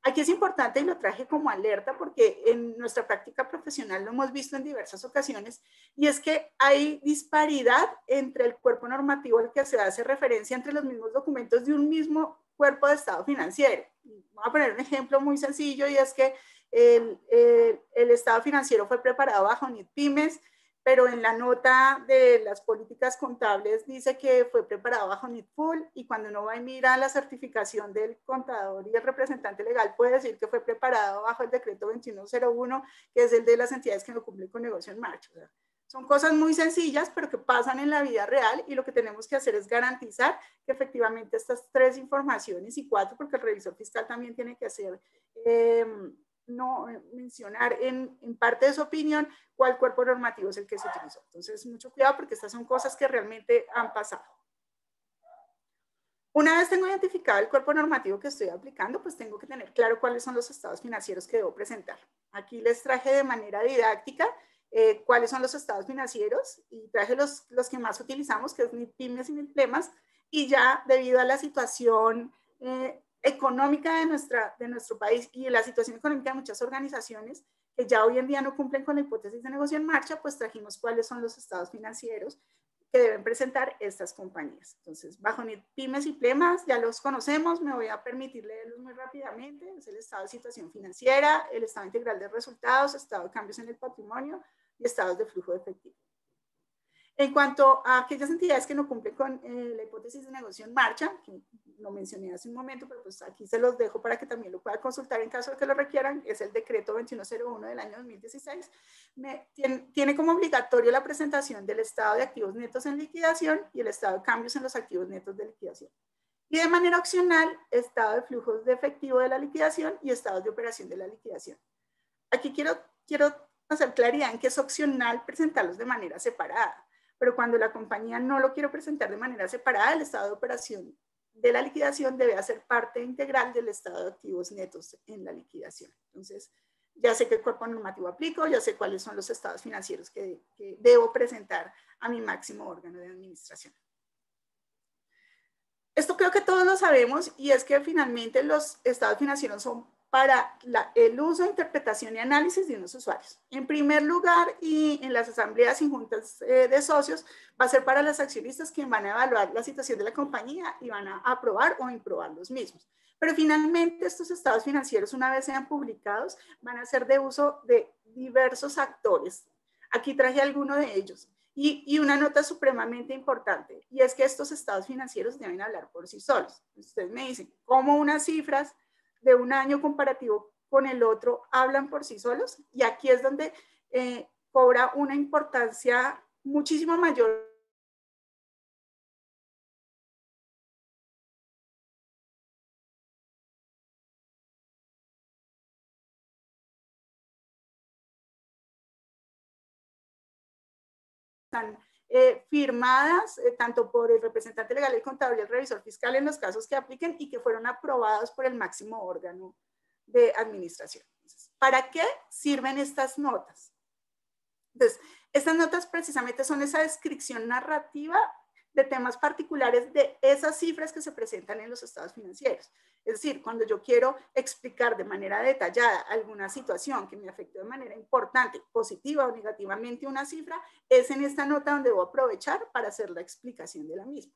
Aquí es importante y lo traje como alerta porque en nuestra práctica profesional lo hemos visto en diversas ocasiones y es que hay disparidad entre el cuerpo normativo al que se hace referencia entre los mismos documentos de un mismo cuerpo de estado financiero. Voy a poner un ejemplo muy sencillo y es que el estado financiero fue preparado bajo NIF Pymes, pero en la nota de las políticas contables dice que fue preparado bajo NIF Full y cuando uno va y mira la certificación del contador y el representante legal puede decir que fue preparado bajo el decreto 2101, que es el de las entidades que no cumplen con negocio en marcha. O sea, son cosas muy sencillas, pero que pasan en la vida real y lo que tenemos que hacer es garantizar que efectivamente estas 3 informaciones y 4, porque el revisor fiscal también tiene que hacer no mencionar en parte de su opinión cuál cuerpo normativo es el que se utilizó. Entonces, mucho cuidado porque estas son cosas que realmente han pasado. Una vez tengo identificado el cuerpo normativo que estoy aplicando, pues tengo que tener claro cuáles son los estados financieros que debo presentar. Aquí les traje de manera didáctica cuáles son los estados financieros y traje los que más utilizamos, que es NIF Pymes y NIF Plemas, y ya debido a la situación económica de nuestro país y la situación económica de muchas organizaciones que ya hoy en día no cumplen con la hipótesis de negocio en marcha, pues trajimos cuáles son los estados financieros que deben presentar estas compañías. Entonces, bajo NIF Pymes y Plemas ya los conocemos, me voy a permitir leerlos muy rápidamente. Es el estado de situación financiera, el estado integral de resultados, estado de cambios en el patrimonio y estados de flujo de efectivo. En cuanto a aquellas entidades que no cumplen con la hipótesis de negocio en marcha, que lo mencioné hace un momento, pero pues aquí se los dejo para que también lo puedan consultar en caso de que lo requieran, es el decreto 2101 del año 2016, tiene como obligatorio la presentación del estado de activos netos en liquidación y el estado de cambios en los activos netos de liquidación. Y de manera opcional, estado de flujos de efectivo de la liquidación y estados de operación de la liquidación. Aquí quiero hacer claridad en que es opcional presentarlos de manera separada, pero cuando la compañía no lo quiere presentar de manera separada, el estado de operación de la liquidación debe hacer parte integral del estado de activos netos en la liquidación. Entonces, ya sé qué cuerpo normativo aplico, ya sé cuáles son los estados financieros que debo presentar a mi máximo órgano de administración. Esto creo que todos lo sabemos, y es que finalmente los estados financieros son para el uso, interpretación y análisis de unos usuarios. En primer lugar, y en las asambleas y juntas de socios, va a ser para los accionistas quienes van a evaluar la situación de la compañía y van a aprobar o improbar los mismos. Pero finalmente estos estados financieros, una vez sean publicados, van a ser de uso de diversos actores. Aquí traje alguno de ellos. Y una nota supremamente importante, y es que estos estados financieros deben hablar por sí solos. Ustedes me dicen, ¿cómo unas cifras de un año comparativo con el otro hablan por sí solos? Y aquí es donde cobra una importancia muchísimo mayor firmadas tanto por el representante legal, el contador y el revisor fiscal en los casos que apliquen y que fueron aprobados por el máximo órgano de administración. Entonces, ¿para qué sirven estas notas? Entonces, estas notas precisamente son esa descripción narrativa de temas particulares de esas cifras que se presentan en los estados financieros. Es decir, cuando yo quiero explicar de manera detallada alguna situación que me afectó de manera importante, positiva o negativamente una cifra, es en esta nota donde voy a aprovechar para hacer la explicación de la misma.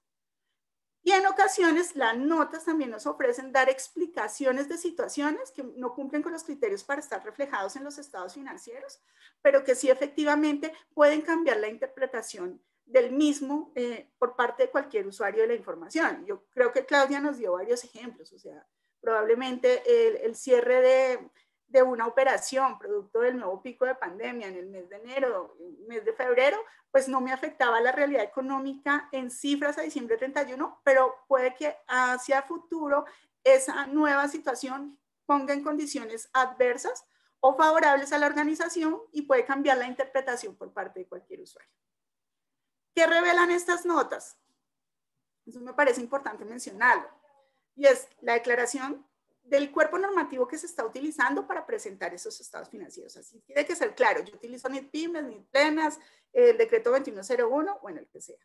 Y en ocasiones las notas también nos ofrecen dar explicaciones de situaciones que no cumplen con los criterios para estar reflejados en los estados financieros, pero que sí efectivamente pueden cambiar la interpretación del mismo por parte de cualquier usuario de la información. Yo creo que Claudia nos dio varios ejemplos, o sea, probablemente el cierre de una operación producto del nuevo pico de pandemia en el mes de enero, mes de febrero, pues no me afectaba la realidad económica en cifras a diciembre 31, pero puede que hacia futuro esa nueva situación ponga en condiciones adversas o favorables a la organización y puede cambiar la interpretación por parte de cualquier usuario. ¿Qué revelan estas notas? Eso me parece importante mencionarlo. Y es la declaración del cuerpo normativo que se está utilizando para presentar esos estados financieros. Así tiene que ser claro. Yo utilizo NIT-PYMES, NIT-PLENAS, el decreto 2101, bueno, el que sea.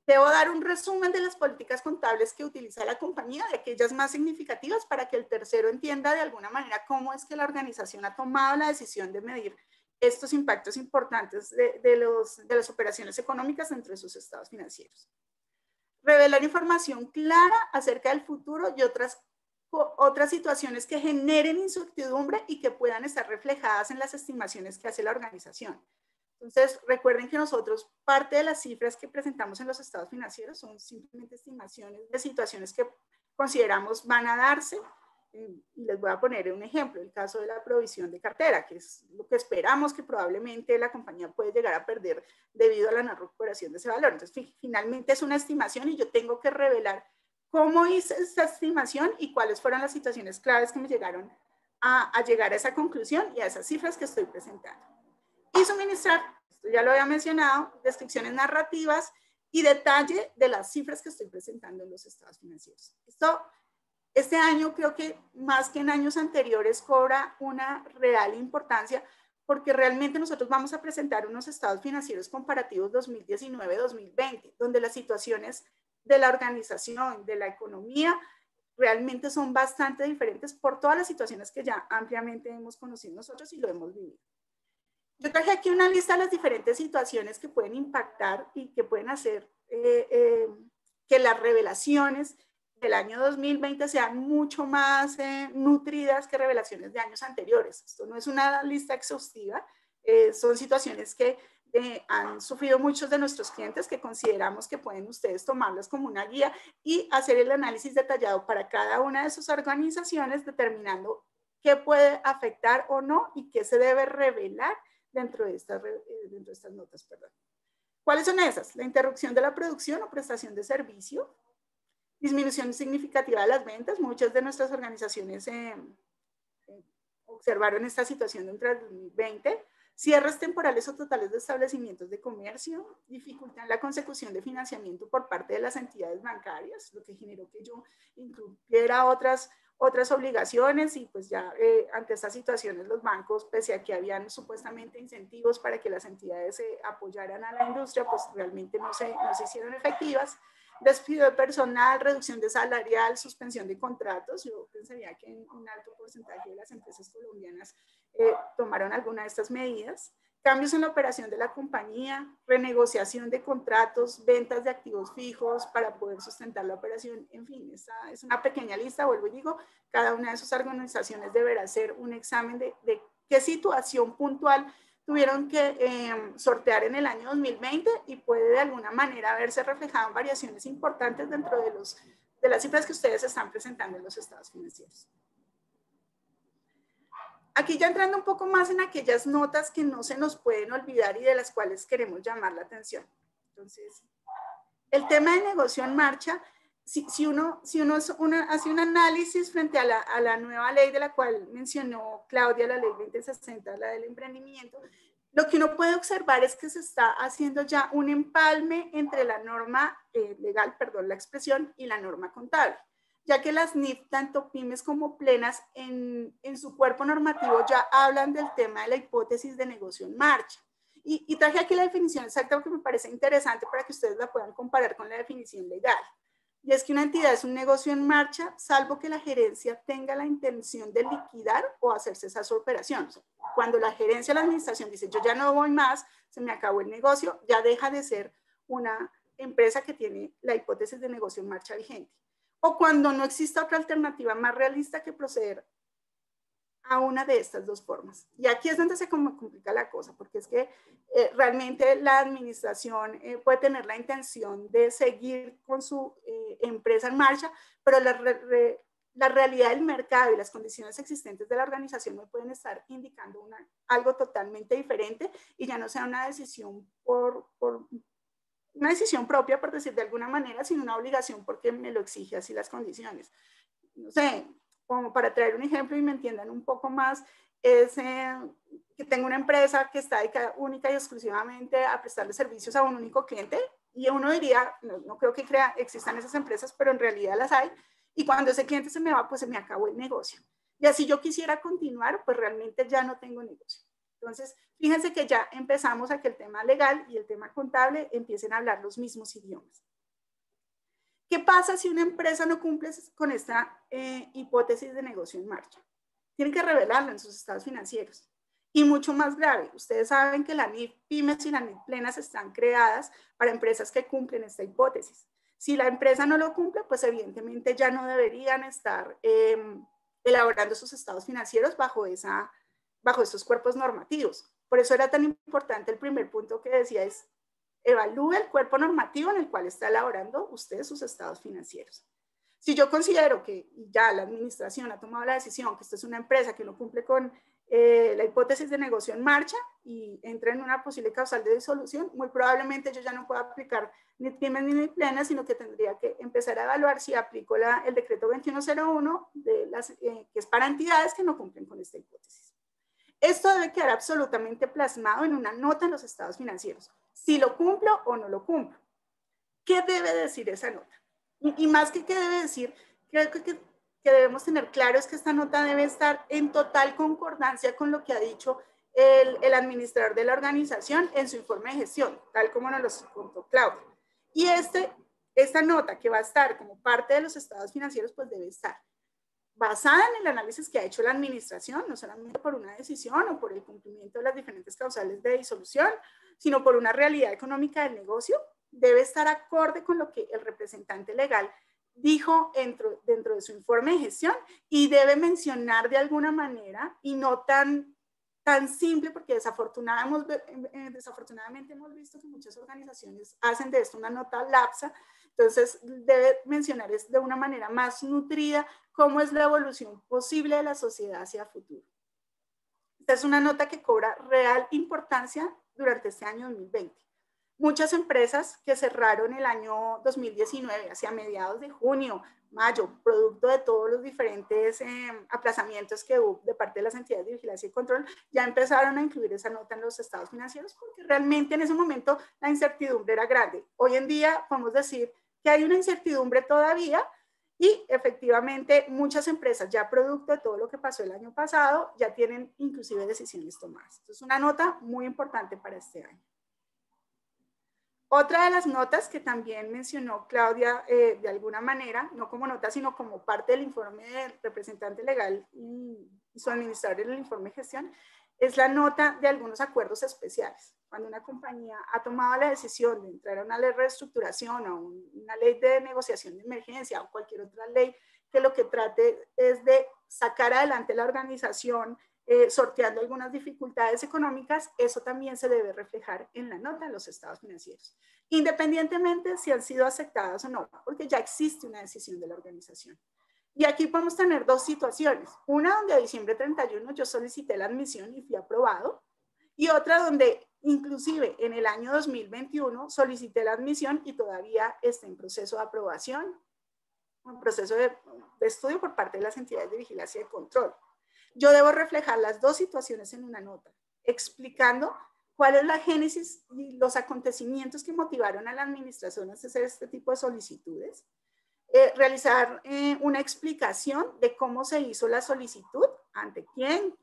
Debo dar un resumen de las políticas contables que utiliza la compañía, de aquellas más significativas, para que el tercero entienda de alguna manera cómo es que la organización ha tomado la decisión de medir estos impactos importantes de las operaciones económicas dentro de sus estados financieros. Revelar información clara acerca del futuro y otras situaciones que generen incertidumbre y que puedan estar reflejadas en las estimaciones que hace la organización. Entonces, recuerden que nosotros, parte de las cifras que presentamos en los estados financieros son simplemente estimaciones de situaciones que consideramos van a darse. Y les voy a poner un ejemplo, el caso de la provisión de cartera, que es lo que esperamos que probablemente la compañía puede llegar a perder debido a la no recuperación de ese valor. Entonces, finalmente es una estimación y yo tengo que revelar cómo hice esa estimación y cuáles fueron las situaciones claves que me llegaron a llegar a esa conclusión y a esas cifras que estoy presentando. Y suministrar, esto ya lo había mencionado, descripciones narrativas y detalle de las cifras que estoy presentando en los estados financieros. Este año creo que más que en años anteriores cobra una real importancia porque realmente nosotros vamos a presentar unos estados financieros comparativos 2019-2020, donde las situaciones de la organización, de la economía, realmente son bastante diferentes por todas las situaciones que ya ampliamente hemos conocido nosotros y lo hemos vivido. Yo traje aquí una lista de las diferentes situaciones que pueden impactar y que pueden hacer que las revelaciones del año 2020 sean mucho más nutridas que revelaciones de años anteriores. Esto no es una lista exhaustiva, son situaciones que han sufrido muchos de nuestros clientes, que consideramos que pueden ustedes tomarlas como una guía y hacer el análisis detallado para cada una de sus organizaciones, determinando qué puede afectar o no y qué se debe revelar dentro de estas notas. Perdón. ¿Cuáles son esas? La interrupción de la producción o prestación de servicio, disminución significativa de las ventas. Muchas de nuestras organizaciones observaron esta situación dentro del 2020. Cierres temporales o totales de establecimientos de comercio, dificultan la consecución de financiamiento por parte de las entidades bancarias, lo que generó que yo incluyera otras obligaciones, y pues ya ante estas situaciones los bancos, pese a que habían supuestamente incentivos para que las entidades apoyaran a la industria, pues realmente no se hicieron efectivas. Despido de personal, reducción de salarial, suspensión de contratos. Yo pensaría que un alto porcentaje de las empresas colombianas tomaron alguna de estas medidas. Cambios en la operación de la compañía, renegociación de contratos, ventas de activos fijos para poder sustentar la operación. En fin, esta es una pequeña lista, vuelvo y digo, cada una de sus organizaciones deberá hacer un examen de qué situación puntual tuvieron que sortear en el año 2020 y puede de alguna manera verse reflejado en variaciones importantes dentro de las cifras que ustedes están presentando en los estados financieros. Aquí ya entrando un poco más en aquellas notas que no se nos pueden olvidar y de las cuales queremos llamar la atención. Entonces, el tema de negocio en marcha, si uno hace un análisis frente a la nueva ley de la cual mencionó Claudia, la ley 2060, la del emprendimiento, lo que uno puede observar es que se está haciendo ya un empalme entre la norma legal, perdón la expresión, y la norma contable, ya que las NIF, tanto pymes como plenas, en su cuerpo normativo ya hablan del tema de la hipótesis de negocio en marcha. Y traje aquí la definición exacta porque me parece interesante para que ustedes la puedan comparar con la definición legal. Y es que una entidad es un negocio en marcha, salvo que la gerencia tenga la intención de liquidar o hacer cesar su operación. O sea, cuando la gerencia o la administración dice, yo ya no voy más, se me acabó el negocio, ya deja de ser una empresa que tiene la hipótesis de negocio en marcha vigente. O cuando no exista otra alternativa más realista que proceder a una de estas dos formas. Y aquí es donde se complica la cosa, porque es que realmente la administración puede tener la intención de seguir con su empresa en marcha, pero la realidad del mercado y las condiciones existentes de la organización me pueden estar indicando algo totalmente diferente y ya no sea una decisión una decisión propia, por decir de alguna manera, sino una obligación porque me lo exige así las condiciones. No sé, como para traer un ejemplo y me entiendan un poco más, es que tengo una empresa que está dedicada única y exclusivamente a prestarle servicios a un único cliente, y uno diría, no creo que existan esas empresas, pero en realidad las hay, y cuando ese cliente se me va, pues se me acabó el negocio. Y así yo quisiera continuar, pues realmente ya no tengo negocio. Entonces, fíjense que ya empezamos a que el tema legal y el tema contable empiecen a hablar los mismos idiomas. ¿Qué pasa si una empresa no cumple con esta hipótesis de negocio en marcha? Tienen que revelarlo en sus estados financieros. Y mucho más grave, ustedes saben que la NIF Pymes y la NIF Plenas están creadas para empresas que cumplen esta hipótesis. Si la empresa no lo cumple, pues evidentemente ya no deberían estar elaborando sus estados financieros bajo estos cuerpos normativos. Por eso era tan importante el primer punto que decía es, evalúe el cuerpo normativo en el cual está elaborando usted sus estados financieros. Si yo considero que ya la administración ha tomado la decisión que esto es una empresa que no cumple con la hipótesis de negocio en marcha y entra en una posible causal de disolución, muy probablemente yo ya no pueda aplicar ni pymes ni plenas, sino que tendría que empezar a evaluar si aplico el decreto 2101 que es para entidades que no cumplen con esta hipótesis. Esto debe quedar absolutamente plasmado en una nota en los estados financieros, si lo cumplo o no lo cumplo. ¿Qué debe decir esa nota? Y más que qué debe decir, creo que debemos tener claro es que esta nota debe estar en total concordancia con lo que ha dicho el administrador de la organización en su informe de gestión, tal como nos lo contó Claudia. Y esta nota que va a estar como parte de los estados financieros, pues debe estar basada en el análisis que ha hecho la administración, no solamente por una decisión o por el cumplimiento de las diferentes causales de disolución, sino por una realidad económica del negocio, debe estar acorde con lo que el representante legal dijo dentro de su informe de gestión y debe mencionar de alguna manera, y no tan tan simple, porque desafortunadamente hemos visto que muchas organizaciones hacen de esto una nota lapsa. Entonces, debe mencionar de una manera más nutrida cómo es la evolución posible de la sociedad hacia el futuro. Esta es una nota que cobra real importancia durante este año 2020. Muchas empresas que cerraron el año 2019, hacia mediados de junio, mayo, producto de todos los diferentes aplazamientos que hubo de parte de las entidades de vigilancia y control, ya empezaron a incluir esa nota en los estados financieros porque realmente en ese momento la incertidumbre era grande. Hoy en día podemos decir que hay una incertidumbre todavía y efectivamente muchas empresas ya producto de todo lo que pasó el año pasado ya tienen inclusive decisiones tomadas. Entonces, una nota muy importante para este año. Otra de las notas que también mencionó Claudia de alguna manera, no como nota, sino como parte del informe del representante legal y su administrador en el informe de gestión, es la nota de algunos acuerdos especiales. Cuando una compañía ha tomado la decisión de entrar a una ley de reestructuración o una ley de negociación de emergencia o cualquier otra ley que lo que trate es de sacar adelante la organización, sorteando algunas dificultades económicas, eso también se debe reflejar en la nota de los estados financieros, independientemente si han sido aceptadas o no, porque ya existe una decisión de la organización. Y aquí podemos tener dos situaciones, una donde a diciembre 31 yo solicité la admisión y fui aprobado, y otra donde inclusive en el año 2021 solicité la admisión y todavía está en proceso de aprobación, en proceso de estudio por parte de las entidades de vigilancia y control. Yo debo reflejar las dos situaciones en una nota, explicando cuál es la génesis y los acontecimientos que motivaron a la administración a hacer este tipo de solicitudes, realizar una explicación de cómo se hizo la solicitud, ante quién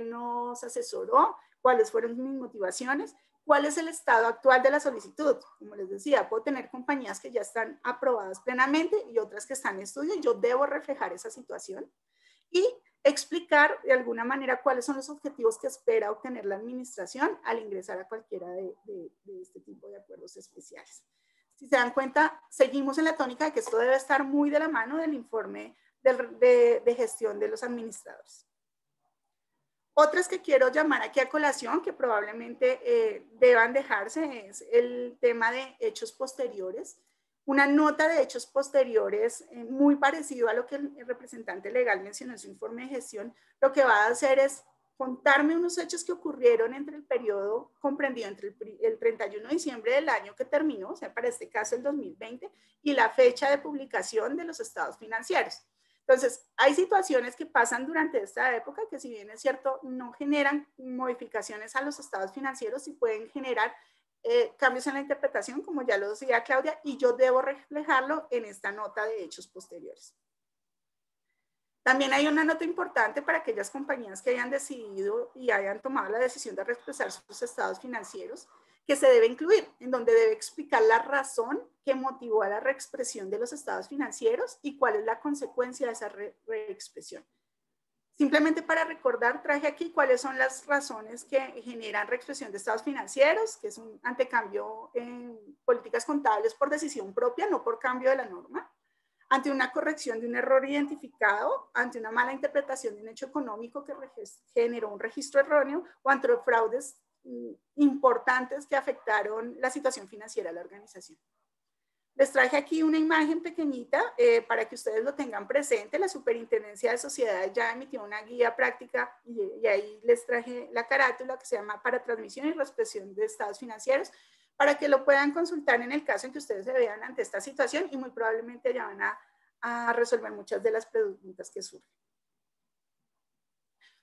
nos asesoró, cuáles fueron mis motivaciones, cuál es el estado actual de la solicitud. Como les decía, puedo tener compañías que ya están aprobadas plenamente y otras que están en estudio, y yo debo reflejar esa situación y explicar de alguna manera cuáles son los objetivos que espera obtener la administración al ingresar a cualquiera de este tipo de acuerdos especiales. Si se dan cuenta, seguimos en la tónica de que esto debe estar muy de la mano del informe de gestión de los administradores. Otras que quiero llamar aquí a colación, que probablemente deban dejarse, es el tema de hechos posteriores. Una nota de hechos posteriores muy parecido a lo que el representante legal mencionó en su informe de gestión, lo que va a hacer es contarme unos hechos que ocurrieron entre el periodo comprendido entre el 31 de diciembre del año que terminó, o sea, para este caso el 2020, y la fecha de publicación de los estados financieros. Entonces, hay situaciones que pasan durante esta época que, si bien es cierto, no generan modificaciones a los estados financieros y pueden generar cambios en la interpretación, como ya lo decía Claudia, y yo debo reflejarlo en esta nota de hechos posteriores. También hay una nota importante para aquellas compañías que hayan decidido y hayan tomado la decisión de reexpresar sus estados financieros, que se debe incluir, en donde debe explicar la razón que motivó a la reexpresión de los estados financieros y cuál es la consecuencia de esa reexpresión. Simplemente para recordar, traje aquí cuáles son las razones que generan reexpresión de estados financieros, que es un antecambio en políticas contables por decisión propia, no por cambio de la norma, ante una corrección de un error identificado, ante una mala interpretación de un hecho económico que generó un registro erróneo o ante fraudes importantes que afectaron la situación financiera de la organización. Les traje aquí una imagen pequeñita para que ustedes lo tengan presente. La Superintendencia de Sociedades ya emitió una guía práctica y ahí les traje la carátula que se llama Para transmisión y reexpresión de estados financieros, para que lo puedan consultar en el caso en que ustedes se vean ante esta situación y muy probablemente ya van a resolver muchas de las preguntas que surgen.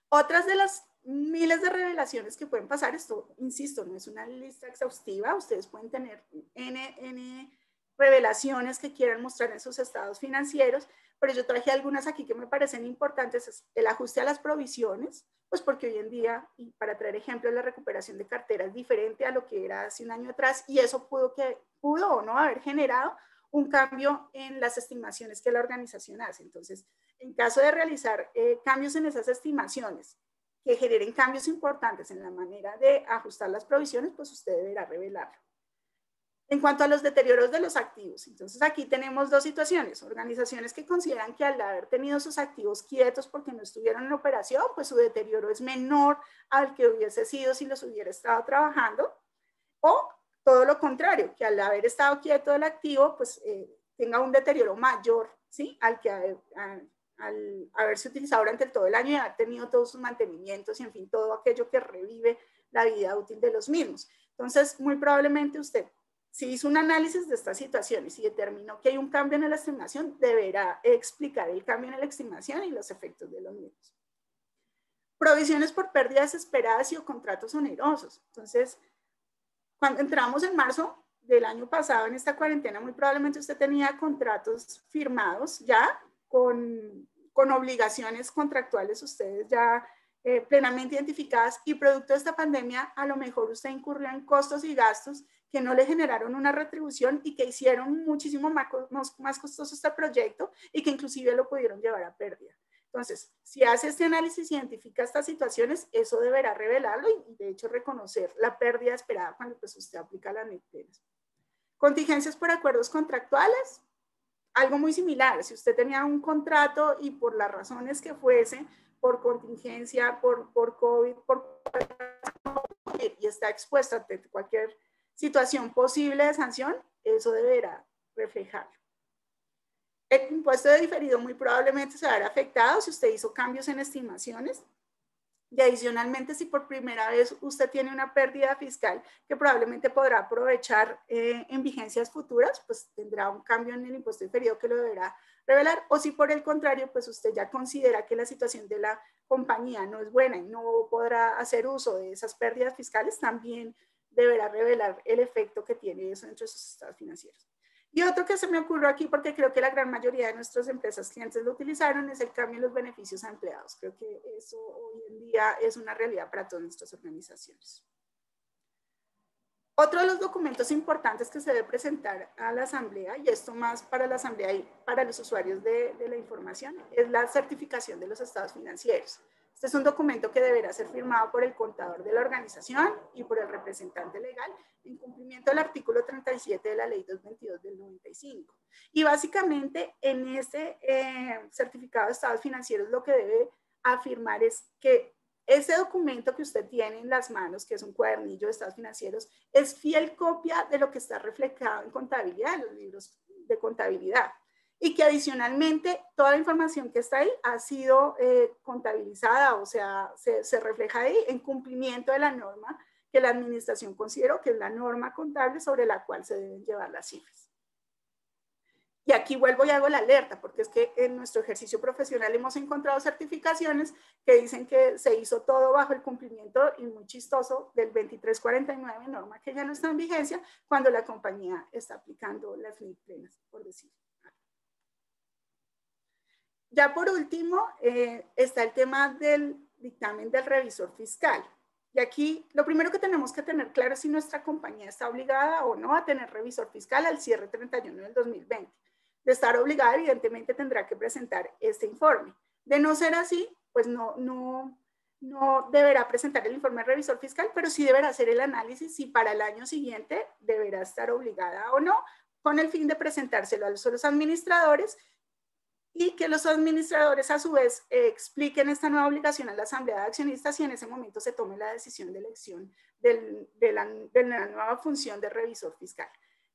Otras de las miles de revelaciones que pueden pasar, esto, insisto, no es una lista exhaustiva, ustedes pueden tener N revelaciones que quieran mostrar en sus estados financieros, pero yo traje algunas aquí que me parecen importantes. Es el ajuste a las provisiones, pues porque hoy en día, y para traer ejemplos, la recuperación de cartera es diferente a lo que era hace un año atrás, y eso pudo o no haber generado un cambio en las estimaciones que la organización hace. Entonces, en caso de realizar cambios en esas estimaciones que generen cambios importantes en la manera de ajustar las provisiones, pues usted deberá revelarlo. En cuanto a los deterioros de los activos, entonces aquí tenemos dos situaciones. Organizaciones que consideran que al haber tenido sus activos quietos porque no estuvieron en operación, pues su deterioro es menor al que hubiese sido si los hubiera estado trabajando. O todo lo contrario, que al haber estado quieto el activo, pues tenga un deterioro mayor, ¿sí? Al que al haberse utilizado durante todo el año y haber tenido todos sus mantenimientos y, en fin, todo aquello que revive la vida útil de los mismos. Entonces, muy probablemente usted, si hizo un análisis de estas situaciones y determinó que hay un cambio en la estimación, deberá explicar el cambio en la estimación y los efectos de los mismos. Provisiones por pérdidas esperadas y o contratos onerosos. Entonces, cuando entramos en marzo del año pasado en esta cuarentena, muy probablemente usted tenía contratos firmados ya con obligaciones contractuales, ustedes ya plenamente identificadas, y producto de esta pandemia, a lo mejor usted incurrió en costos y gastos que no le generaron una retribución y que hicieron muchísimo más costoso este proyecto y que inclusive lo pudieron llevar a pérdida. Entonces, si hace este análisis y identifica estas situaciones, eso deberá revelarlo y de hecho reconocer la pérdida esperada cuando pues, usted aplica las NECTERAS. Contingencias por acuerdos contractuales, algo muy similar. Si usted tenía un contrato y por las razones que fuese, por contingencia, por COVID, y está expuesto ante cualquier situación posible de sanción, eso deberá reflejarlo. El impuesto de diferido muy probablemente se verá afectado si usted hizo cambios en estimaciones. Y adicionalmente, si por primera vez usted tiene una pérdida fiscal que probablemente podrá aprovechar en vigencias futuras, pues tendrá un cambio en el impuesto diferido que lo deberá revelar. O si por el contrario, pues usted ya considera que la situación de la compañía no es buena y no podrá hacer uso de esas pérdidas fiscales, también deberá revelar el efecto que tiene eso entre sus estados financieros. Y otro que se me ocurrió aquí, porque creo que la gran mayoría de nuestras empresas clientes lo utilizaron, es el cambio en los beneficios a empleados. Creo que eso hoy en día es una realidad para todas nuestras organizaciones. Otro de los documentos importantes que se debe presentar a la asamblea, y esto más para la asamblea y para los usuarios de la información, es la certificación de los estados financieros. Este es un documento que deberá ser firmado por el contador de la organización y por el representante legal en cumplimiento del artículo 37 de la ley 222 del 95. Y básicamente en este certificado de estados financieros lo que debe afirmar es que ese documento que usted tiene en las manos, que es un cuadernillo de estados financieros, es fiel copia de lo que está reflejado en contabilidad, en los libros de contabilidad. Y que adicionalmente toda la información que está ahí ha sido contabilizada, o sea, se refleja ahí en cumplimiento de la norma que la administración consideró que es la norma contable sobre la cual se deben llevar las cifras. Y aquí vuelvo y hago la alerta, porque es que en nuestro ejercicio profesional hemos encontrado certificaciones que dicen que se hizo todo bajo el cumplimiento, y muy chistoso, del 2349, norma que ya no está en vigencia, cuando la compañía está aplicando las leyes plenas, por decirlo. Ya por último, está el tema del dictamen del revisor fiscal. Y aquí lo primero que tenemos que tener claro es si nuestra compañía está obligada o no a tener revisor fiscal al cierre 31 del 2020. De estar obligada, evidentemente tendrá que presentar este informe. De no ser así, pues no deberá presentar el informe de revisor fiscal, pero sí deberá hacer el análisis si para el año siguiente deberá estar obligada o no, con el fin de presentárselo a los administradores y que los administradores a su vez expliquen esta nueva obligación a la asamblea de accionistas y en ese momento se tome la decisión de elección de la nueva función de revisor fiscal.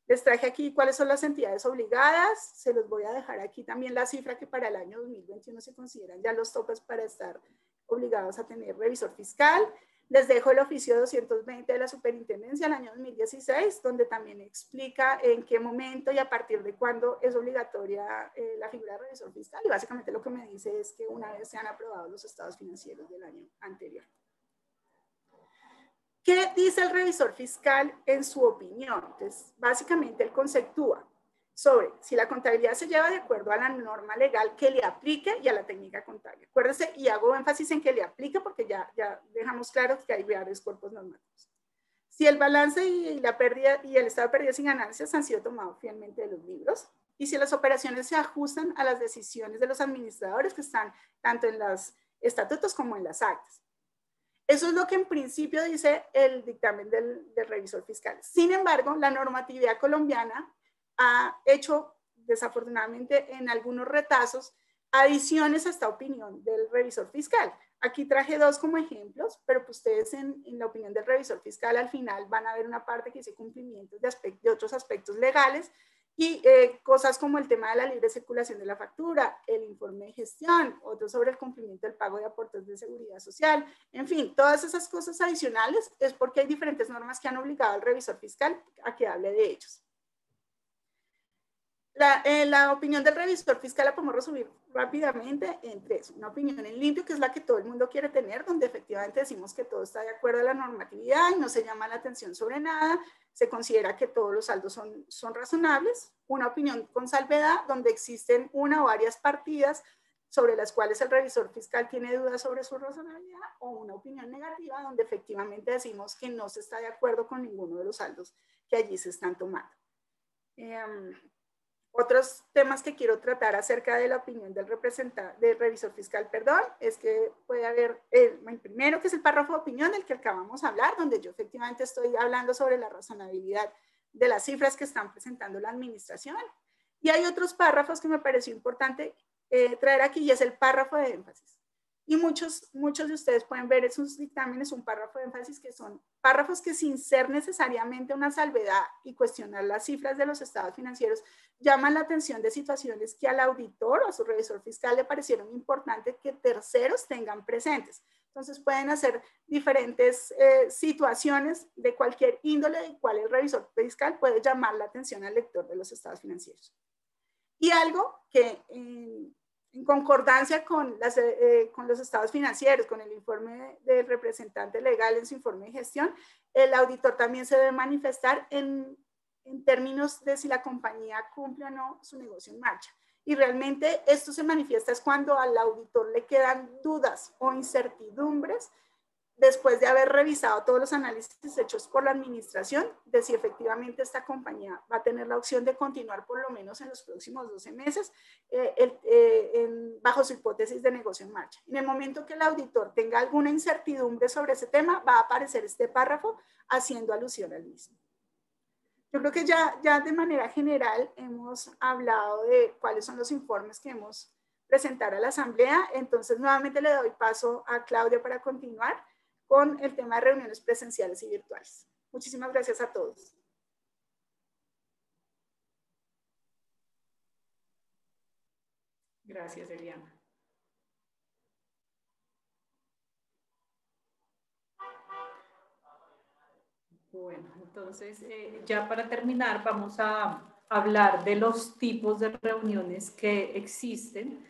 Les traje aquí cuáles son las entidades obligadas, se los voy a dejar aquí también la cifra que para el año 2021 se consideran ya los topes para estar obligados a tener revisor fiscal. Les dejo el oficio 220 de la superintendencia del año 2016, donde también explica en qué momento y a partir de cuándo es obligatoria la figura de revisor fiscal. Y básicamente lo que me dice es que una vez se han aprobado los estados financieros del año anterior. ¿Qué dice el revisor fiscal en su opinión? Entonces, básicamente él conceptúa sobre si la contabilidad se lleva de acuerdo a la norma legal que le aplique y a la técnica contable. Acuérdense, y hago énfasis en que le aplique porque ya dejamos claro que hay varios cuerpos normativos. Si el balance y la pérdida y el estado de pérdidas y ganancias han sido tomados fielmente de los libros, y si las operaciones se ajustan a las decisiones de los administradores que están tanto en los estatutos como en las actas. Eso es lo que en principio dice el dictamen del revisor fiscal. Sin embargo, la normatividad colombiana ha hecho, desafortunadamente, en algunos retazos, adiciones a esta opinión del revisor fiscal. Aquí traje dos como ejemplos, pero pues ustedes en la opinión del revisor fiscal al final van a ver una parte que dice cumplimientos de otros aspectos legales y cosas como el tema de la libre circulación de la factura, el informe de gestión, otro sobre el cumplimiento del pago de aportes de seguridad social, en fin, todas esas cosas adicionales es porque hay diferentes normas que han obligado al revisor fiscal a que hable de ellos. La opinión del revisor fiscal la podemos resumir rápidamente en tres. Una opinión en limpio, que es la que todo el mundo quiere tener, donde efectivamente decimos que todo está de acuerdo a la normatividad y no se llama la atención sobre nada, se considera que todos los saldos son razonables. Una opinión con salvedad, donde existen una o varias partidas sobre las cuales el revisor fiscal tiene dudas sobre su razonabilidad, o una opinión negativa, donde efectivamente decimos que no se está de acuerdo con ninguno de los saldos que allí se están tomando. Otros temas que quiero tratar acerca de la opinión del revisor fiscal, es que puede haber, el primero que es el párrafo de opinión del que acabamos de hablar, donde yo efectivamente estoy hablando sobre la razonabilidad de las cifras que están presentando la administración. Y hay otros párrafos que me pareció importante traer aquí, y es el párrafo de énfasis. Y muchos de ustedes pueden ver en sus dictámenes un párrafo de énfasis que son párrafos que, sin ser necesariamente una salvedad y cuestionar las cifras de los estados financieros, llaman la atención de situaciones que al auditor o a su revisor fiscal le parecieron importantes que terceros tengan presentes. Entonces pueden hacer diferentes situaciones de cualquier índole de cual el revisor fiscal puede llamar la atención al lector de los estados financieros. Y algo que en concordancia con los estados financieros, con el informe del representante legal en su informe de gestión, el auditor también se debe manifestar en términos de si la compañía cumple o no su negocio en marcha. Y realmente esto se manifiesta es cuando al auditor le quedan dudas o incertidumbres después de haber revisado todos los análisis hechos por la administración de si efectivamente esta compañía va a tener la opción de continuar por lo menos en los próximos 12 meses bajo su hipótesis de negocio en marcha. En el momento que el auditor tenga alguna incertidumbre sobre ese tema, va a aparecer este párrafo haciendo alusión al mismo. Yo creo que ya de manera general hemos hablado de cuáles son los informes que hemos presentado a la Asamblea. Entonces, nuevamente le doy paso a Claudia para continuar con el tema de reuniones presenciales y virtuales. Muchísimas gracias a todos. Gracias, Eliana. Bueno, entonces ya para terminar vamos a hablar de los tipos de reuniones que existen.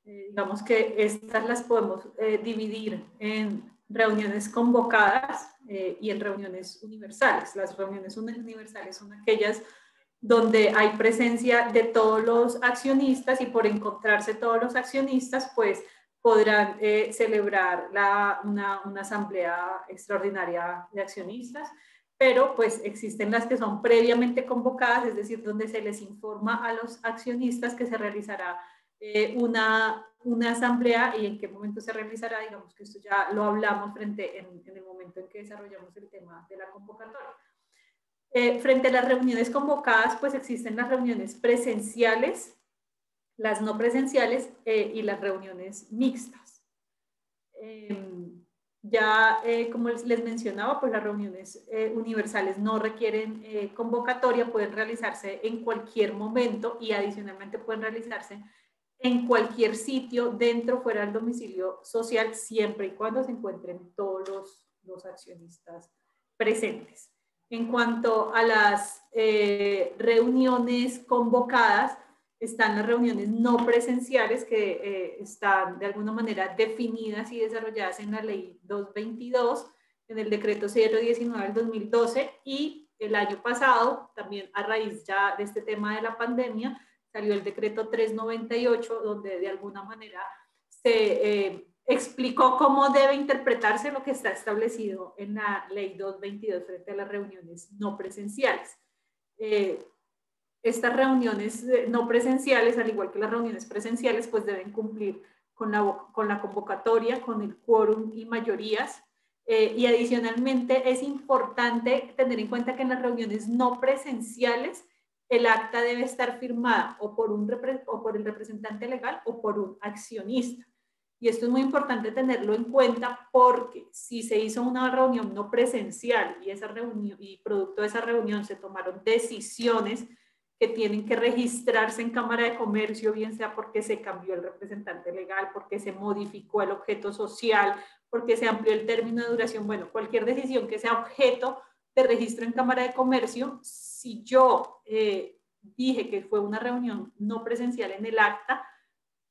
Digamos que estas las podemos dividir en reuniones convocadas y en reuniones universales. Las reuniones universales son aquellas donde hay presencia de todos los accionistas y por encontrarse todos los accionistas, pues podrán celebrar una asamblea extraordinaria de accionistas, pero pues existen las que son previamente convocadas, es decir, donde se les informa a los accionistas que se realizará una asamblea y en qué momento se realizará. Digamos que esto ya lo hablamos en el momento en que desarrollamos el tema de la convocatoria. Frente a las reuniones convocadas, pues existen las reuniones presenciales, las no presenciales y las reuniones mixtas. Como les mencionaba, pues las reuniones universales no requieren convocatoria, pueden realizarse en cualquier momento y adicionalmente pueden realizarse en cualquier sitio, dentro o fuera del domicilio social, siempre y cuando se encuentren todos los accionistas presentes. En cuanto a las reuniones convocadas, están las reuniones no presenciales que están de alguna manera definidas y desarrolladas en la ley 222, en el decreto 019 del 2012 y el año pasado, también a raíz ya de este tema de la pandemia, salió el decreto 398, donde de alguna manera se explicó cómo debe interpretarse lo que está establecido en la ley 222 frente a las reuniones no presenciales. Estas reuniones no presenciales, al igual que las reuniones presenciales, pues deben cumplir con la convocatoria, con el quórum y mayorías. Y adicionalmente es importante tener en cuenta que en las reuniones no presenciales el acta debe estar firmada o por el representante legal o por un accionista. Y esto es muy importante tenerlo en cuenta porque si se hizo una reunión no presencial y producto de esa reunión se tomaron decisiones que tienen que registrarse en Cámara de Comercio, bien sea porque se cambió el representante legal, porque se modificó el objeto social, porque se amplió el término de duración, bueno, cualquier decisión que sea objeto de registro en Cámara de Comercio, si yo dije que fue una reunión no presencial en el acta,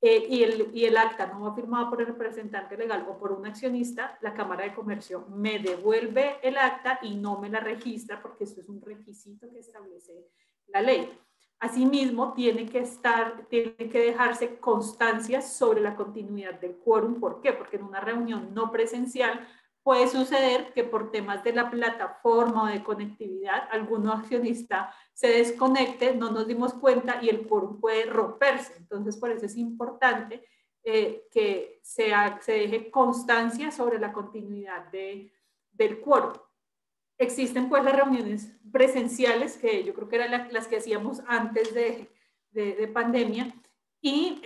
y el acta no va firmado por el representante legal o por un accionista, la Cámara de Comercio me devuelve el acta y no me la registra porque esto es un requisito que establece la ley. Asimismo, tiene que dejarse constancias sobre la continuidad del quórum. ¿Por qué? Porque en una reunión no presencial puede suceder que por temas de la plataforma o de conectividad, algún accionista se desconecte, no nos dimos cuenta y el quórum puede romperse. Entonces, por eso es importante que se deje constancia sobre la continuidad del quórum. Existen pues las reuniones presenciales, que yo creo que eran las que hacíamos antes de pandemia, y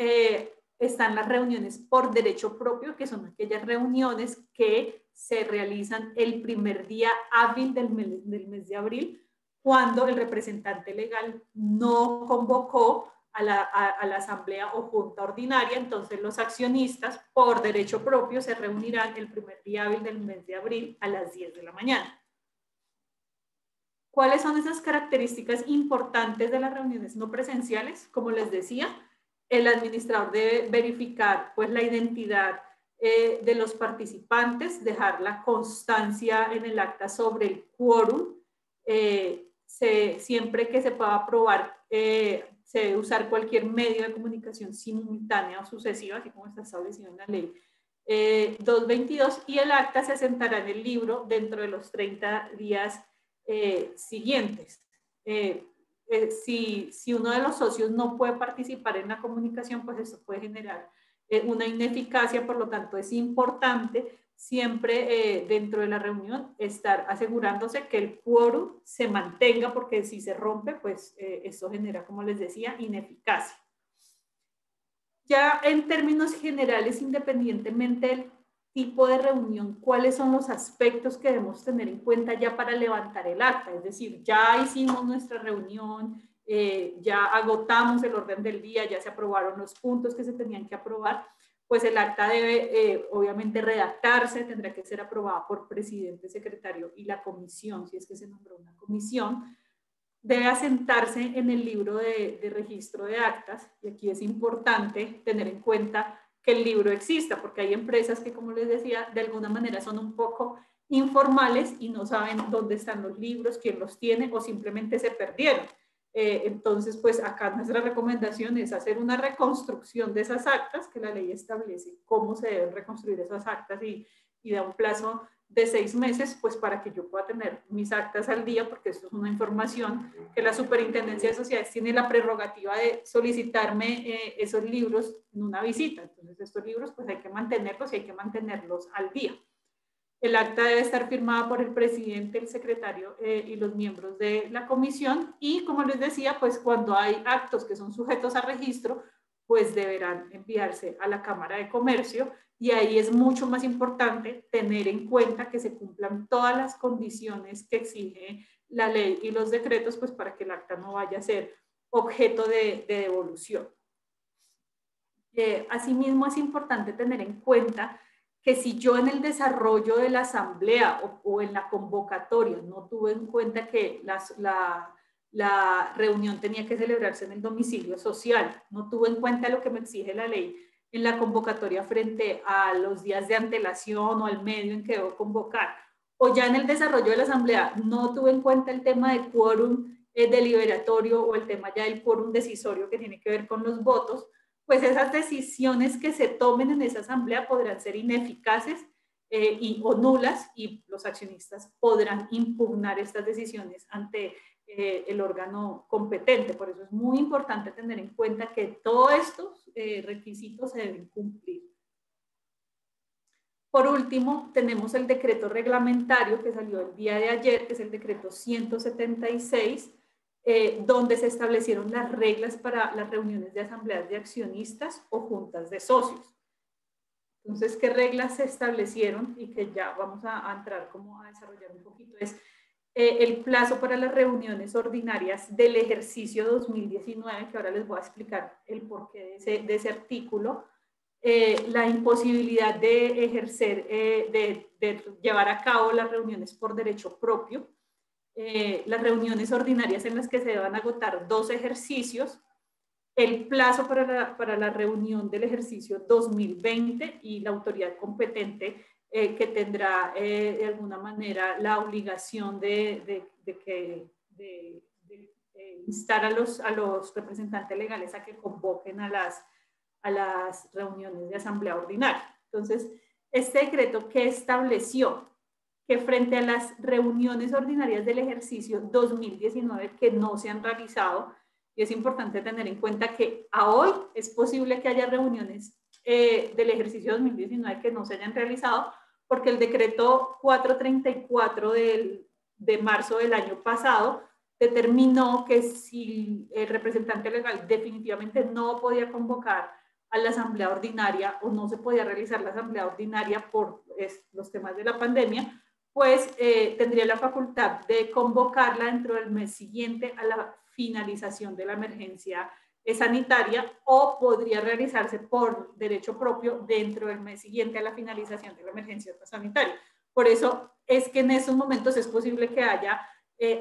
están las reuniones por derecho propio, que son aquellas reuniones que se realizan el primer día hábil del mes de abril, cuando el representante legal no convocó a la asamblea o junta ordinaria. Entonces los accionistas por derecho propio se reunirán el primer día hábil del mes de abril a las 10 de la mañana. ¿Cuáles son esas características importantes de las reuniones no presenciales? Como les decía, el administrador debe verificar pues, la identidad de los participantes, dejar la constancia en el acta sobre el quórum. Siempre que se pueda aprobar, se debe usar cualquier medio de comunicación simultánea o sucesiva, así como está establecido en la ley 222, y el acta se asentará en el libro dentro de los 30 días siguientes. Si uno de los socios no puede participar en la comunicación, pues esto puede generar una ineficacia. Por lo tanto, es importante siempre dentro de la reunión estar asegurándose que el quórum se mantenga, porque si se rompe, pues esto genera, como les decía, ineficacia. Ya en términos generales, independientemente del tipo de reunión, ¿cuáles son los aspectos que debemos tener en cuenta ya para levantar el acta? Es decir, ya hicimos nuestra reunión, ya agotamos el orden del día, ya se aprobaron los puntos que se tenían que aprobar, pues el acta debe obviamente redactarse, tendrá que ser aprobada por presidente, secretario y la comisión, si es que se nombró una comisión. Debe asentarse en el libro de registro de actas, y aquí es importante tener en cuenta que el libro exista, porque hay empresas que, como les decía, de alguna manera son un poco informales y no saben dónde están los libros, quién los tiene o simplemente se perdieron. Entonces, pues acá nuestra recomendación es hacer una reconstrucción de esas actas, que la ley establece cómo se deben reconstruir esas actas y da un plazo de 6 meses, pues para que yo pueda tener mis actas al día, porque esto es una información que la Superintendencia de Sociedades tiene la prerrogativa de solicitarme esos libros en una visita. Entonces estos libros pues hay que mantenerlos y hay que mantenerlos al día. El acta debe estar firmada por el presidente, el secretario y los miembros de la comisión, y como les decía, pues cuando hay actos que son sujetos a registro, pues deberán enviarse a la Cámara de Comercio, y ahí es mucho más importante tener en cuenta que se cumplan todas las condiciones que exige la ley y los decretos, pues para que el acta no vaya a ser objeto de devolución. Asimismo, es importante tener en cuenta que si yo en el desarrollo de la asamblea o en la convocatoria no tuve en cuenta que la reunión tenía que celebrarse en el domicilio social, no tuve en cuenta lo que me exige la ley en la convocatoria frente a los días de antelación o al medio en que debo convocar, o ya en el desarrollo de la asamblea no tuve en cuenta el tema de quórum deliberatorio o el tema ya del quórum decisorio que tiene que ver con los votos, pues esas decisiones que se tomen en esa asamblea podrán ser ineficaces o nulas, y los accionistas podrán impugnar estas decisiones ante el órgano competente. Por eso es muy importante tener en cuenta que todos estos requisitos se deben cumplir. Por último, tenemos el decreto reglamentario que salió el día de ayer, que es el decreto 176, donde se establecieron las reglas para las reuniones de asambleas de accionistas o juntas de socios. Entonces, ¿qué reglas se establecieron? Y que ya vamos a entrar como a desarrollar un poquito. Es el plazo para las reuniones ordinarias del ejercicio 2019, que ahora les voy a explicar el porqué de ese artículo. La imposibilidad de ejercer, de llevar a cabo las reuniones por derecho propio, las reuniones ordinarias en las que se deban agotar 2 ejercicios, el plazo para la reunión del ejercicio 2020 y la autoridad competente que tendrá de alguna manera la obligación de instar a los representantes legales a que convoquen a las reuniones de asamblea ordinaria. Entonces, este decreto que estableció que frente a las reuniones ordinarias del ejercicio 2019 que no se han realizado, y es importante tener en cuenta que a hoy es posible que haya reuniones del ejercicio 2019 que no se hayan realizado, porque el decreto 434 de marzo del año pasado determinó que si el representante legal definitivamente no podía convocar a la asamblea ordinaria o no se podía realizar la asamblea ordinaria por los temas de la pandemia, pues tendría la facultad de convocarla dentro del mes siguiente a la finalización de la emergencia sanitaria, o podría realizarse por derecho propio dentro del mes siguiente a la finalización de la emergencia sanitaria. Por eso es que en estos momentos es posible que haya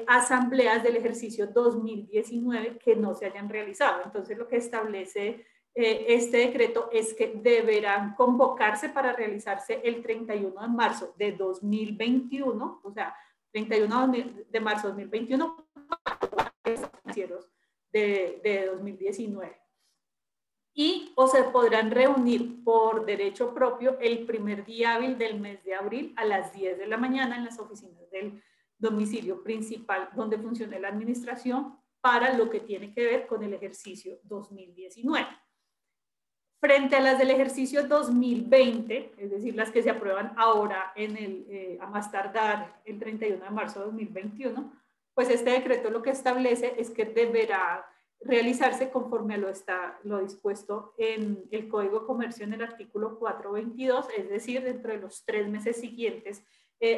asambleas del ejercicio 2019 que no se hayan realizado. Entonces, lo que establece este decreto es que deberán convocarse para realizarse el 31 de marzo de 2021, o sea, 31 de marzo de 2021, financieros de 2019. Y o se podrán reunir por derecho propio el primer día hábil del mes de abril a las 10 de la mañana en las oficinas del domicilio principal donde funcione la administración para lo que tiene que ver con el ejercicio 2019. Frente a las del ejercicio 2020, es decir, las que se aprueban ahora a más tardar el 31 de marzo de 2021, pues este decreto lo que establece es que deberá realizarse conforme a lo dispuesto en el Código de Comercio en el artículo 422, es decir, dentro de los 3 meses siguientes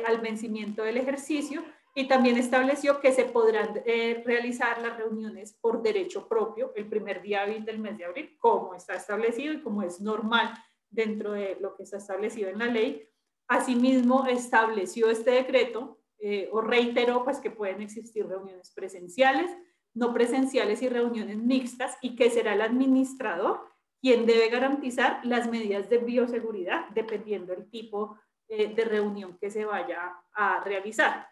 al vencimiento del ejercicio, y también estableció que se podrán realizar las reuniones por derecho propio el primer día hábil del mes de abril, como está establecido y como es normal dentro de lo que está establecido en la ley. Asimismo, estableció este decreto o reiteró pues, que pueden existir reuniones presenciales, no presenciales y reuniones mixtas, y que será el administrador quien debe garantizar las medidas de bioseguridad dependiendo del tipo de reunión que se vaya a realizar.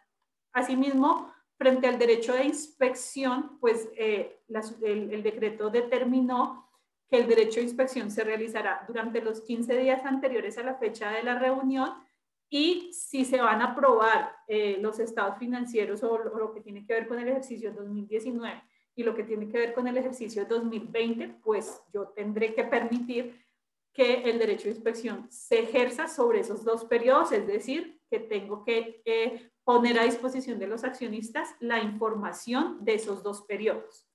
Asimismo, frente al derecho de inspección, pues el decreto determinó que el derecho de inspección se realizará durante los 15 días anteriores a la fecha de la reunión, y si se van a aprobar los estados financieros o lo que tiene que ver con el ejercicio 2019 y lo que tiene que ver con el ejercicio 2020, pues yo tendré que permitir que el derecho de inspección se ejerza sobre esos 2 periodos, es decir, que tengo que poner a disposición de los accionistas la información de esos 2 periodos.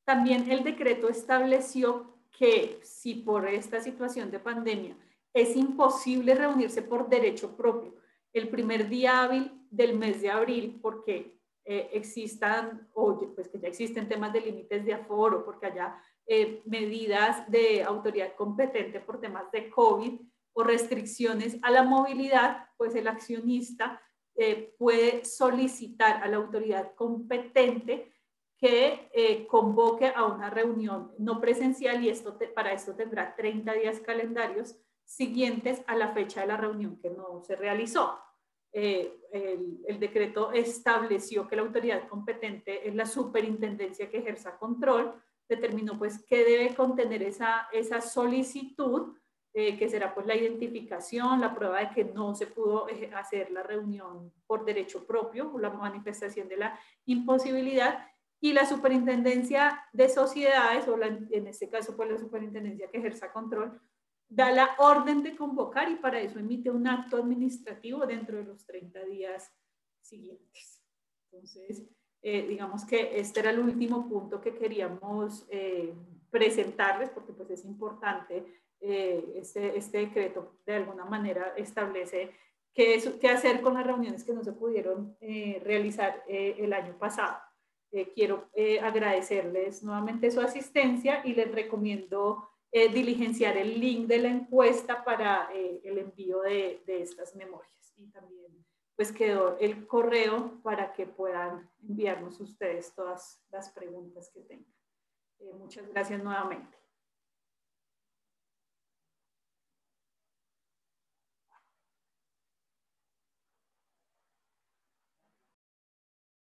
También el decreto estableció que si por esta situación de pandemia es imposible reunirse por derecho propio el primer día hábil del mes de abril, porque existan, o pues que ya existen temas de límites de aforo, porque haya medidas de autoridad competente por temas de COVID o restricciones a la movilidad, pues el accionista puede solicitar a la autoridad competente que convoque a una reunión no presencial, y para esto tendrá 30 días calendarios siguientes a la fecha de la reunión que no se realizó. El decreto estableció que la autoridad competente es la superintendencia que ejerza control, determinó pues que debe contener esa solicitud, que será pues la identificación, la prueba de que no se pudo hacer la reunión por derecho propio, la manifestación de la imposibilidad, y la superintendencia de sociedades, o en este caso pues la superintendencia que ejerza control, da la orden de convocar y para eso emite un acto administrativo dentro de los 30 días siguientes. Entonces, digamos que este era el último punto que queríamos presentarles, porque pues es importante. Este decreto de alguna manera establece qué hacer con las reuniones que no se pudieron realizar el año pasado. Quiero agradecerles nuevamente su asistencia y les recomiendo diligenciar el link de la encuesta para el envío de estas memorias. Y también pues quedó el correo para que puedan enviarnos ustedes todas las preguntas que tengan. Muchas gracias nuevamente.